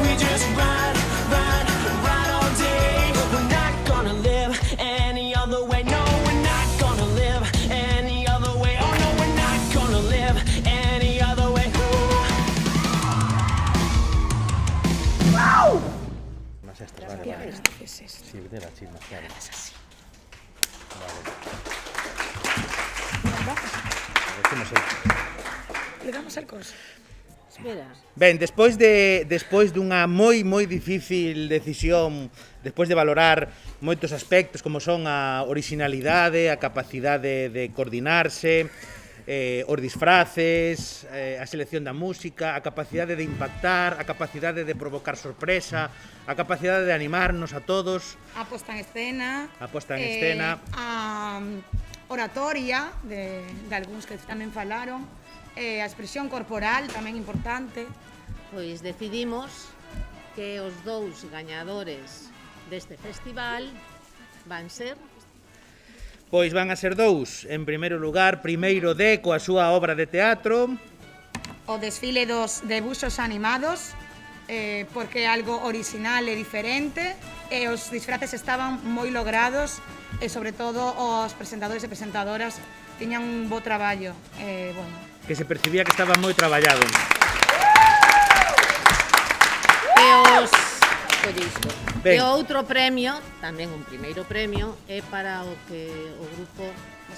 We just ride, ride, ride all day. We're not gonna live any other way. No, we're not gonna live any other way. Oh no, we're not gonna live any other way. Más estas, vale, vale. Sí, de las chismas, claro. Le damos al coso. Espera. Ben, despois dunha moi difícil decisión, despois de valorar moitos aspectos como son a originalidade, a capacidade de coordinarse, os disfraces, a selección da música, a capacidade de impactar, a capacidade de provocar sorpresa, a capacidade de animarnos a todos, A posta en escena. a posta en escena. A oratoria de algúns que tamén falaron. A expresión corporal tamén importante. Pois decidimos que os dous gañadores deste festival van ser... Pois van a ser dous. En primeiro lugar, primeiro D coa súa obra de teatro. O desfile dos debuxos animados, porque é algo original e diferente, e os disfraces estaban moi logrados, e sobre todo os presentadores e presentadoras tiñan un bo traballo. Bueno, Que se percibía que estaba moi traballado. E os... Colle isto. Ben. E o outro premio, tamén un primeiro premio, é para o que o grupo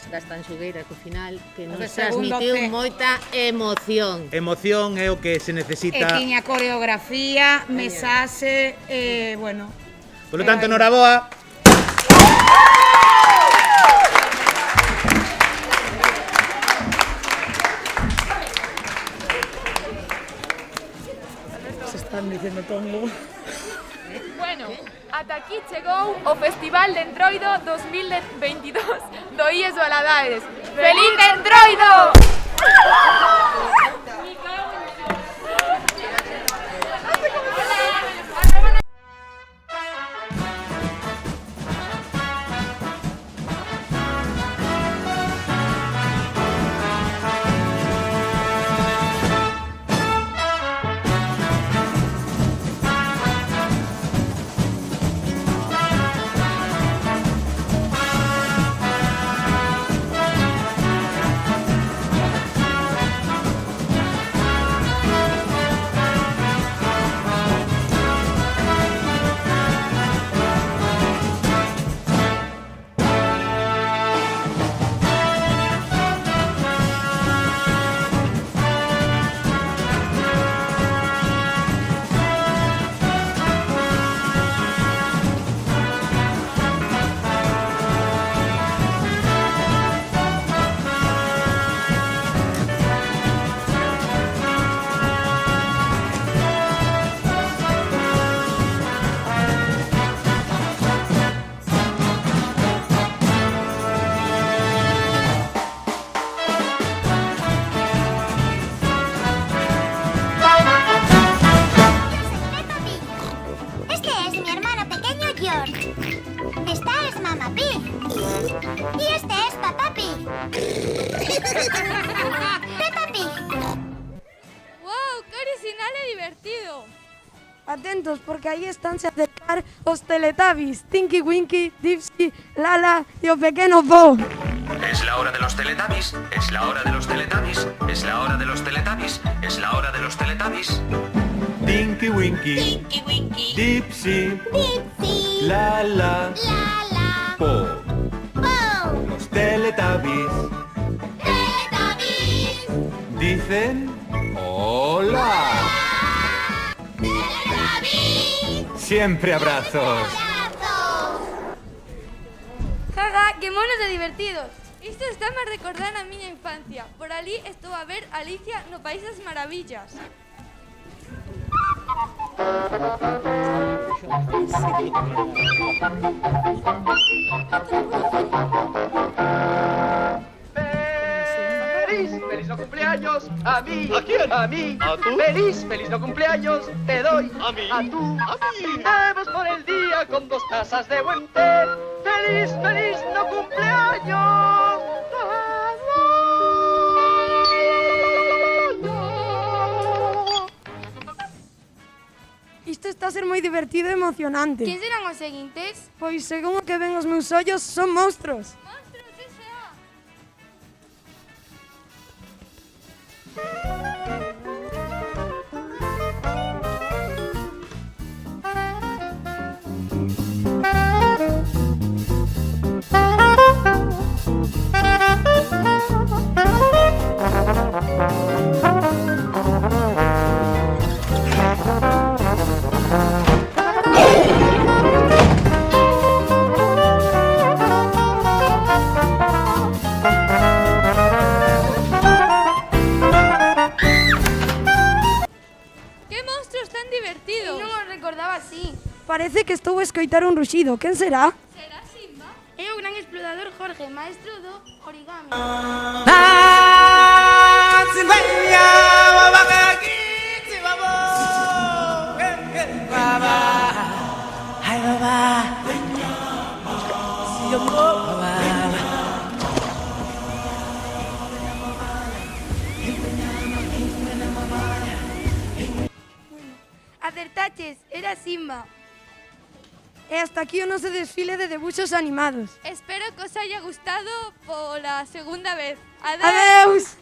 das Tanxugueiras do final, que nos de segundo transmitiu C. moita emoción. Emoción é o que se e necesita. tiña coreografía, mensaxe, bueno. Por lo tanto, noraboa. Se están diciendo tongo. Bueno, ata aquí chegou o Festival de Entroido 2022 do IES Valadares. ¡Feliz Entroido! Atentos, porque aí estánse a acercar os Teletubbies, Tinky Winky, Dipsy, Lala e o pequeno Po. Es la hora de los Teletubbies, es la hora de los Teletubbies, es la hora de los Teletubbies, es la hora de los Teletubbies. Tinky Winky, Dipsy, Lala, Po. Los Teletubbies dicen hola. Siempre abrazos. Jaja, que monos e divertidos. Isto está a recordar a miña infancia. Por ali estou a ver Alicia no País das Maravillas. ¡Feliz no cumpleaños! ¡A mí! ¿A quién? ¡A mí! ¿A tú? ¡Feliz no cumpleaños! ¡Te doy! ¿A mí? ¡A tú! ¿A mí? ¡Brindemos por el día con 2 tazas de buen té! ¡Feliz no cumpleaños! Isto está a ser moi divertido e emocionante. Quen serán os seguintes? Pois, según o que ven os meus ollos, son monstruos. Parece que estou a escoitar un ruxido. Quen será? Será Simba? É o gran explorador Jorge, maestro do origami. Acertaches, era Simba. E hasta aquí o noso desfile de debuxos animados. Espero que os haya gustado pola segunda vez. Adeus!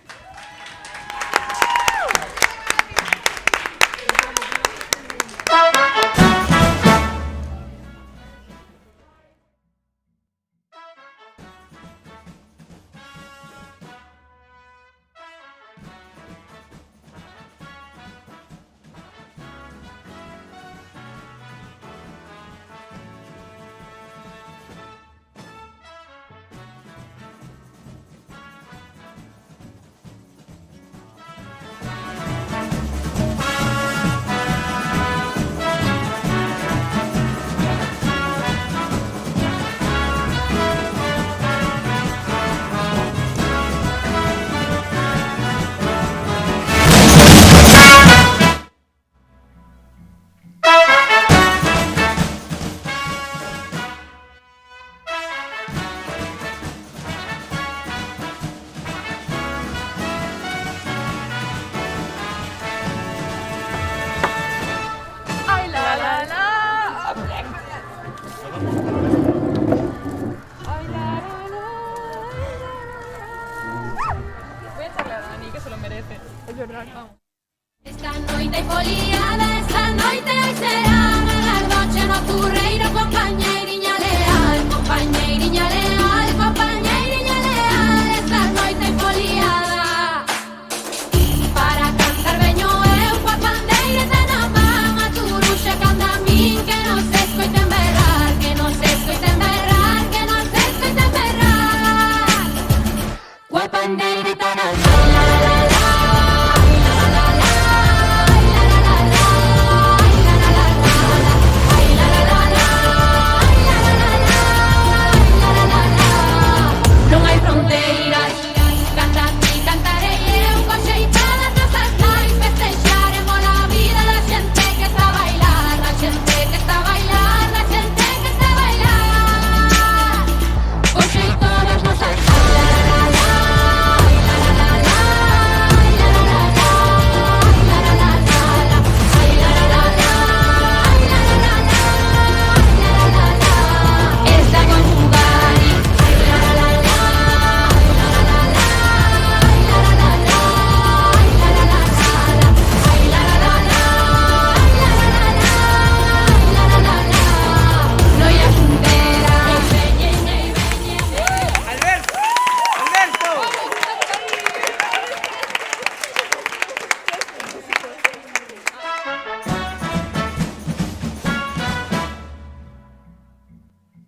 Esta noite foliada, esta noite será a noche nocturreira, compañeiriña leal, compañeiriña leal, compañeiriña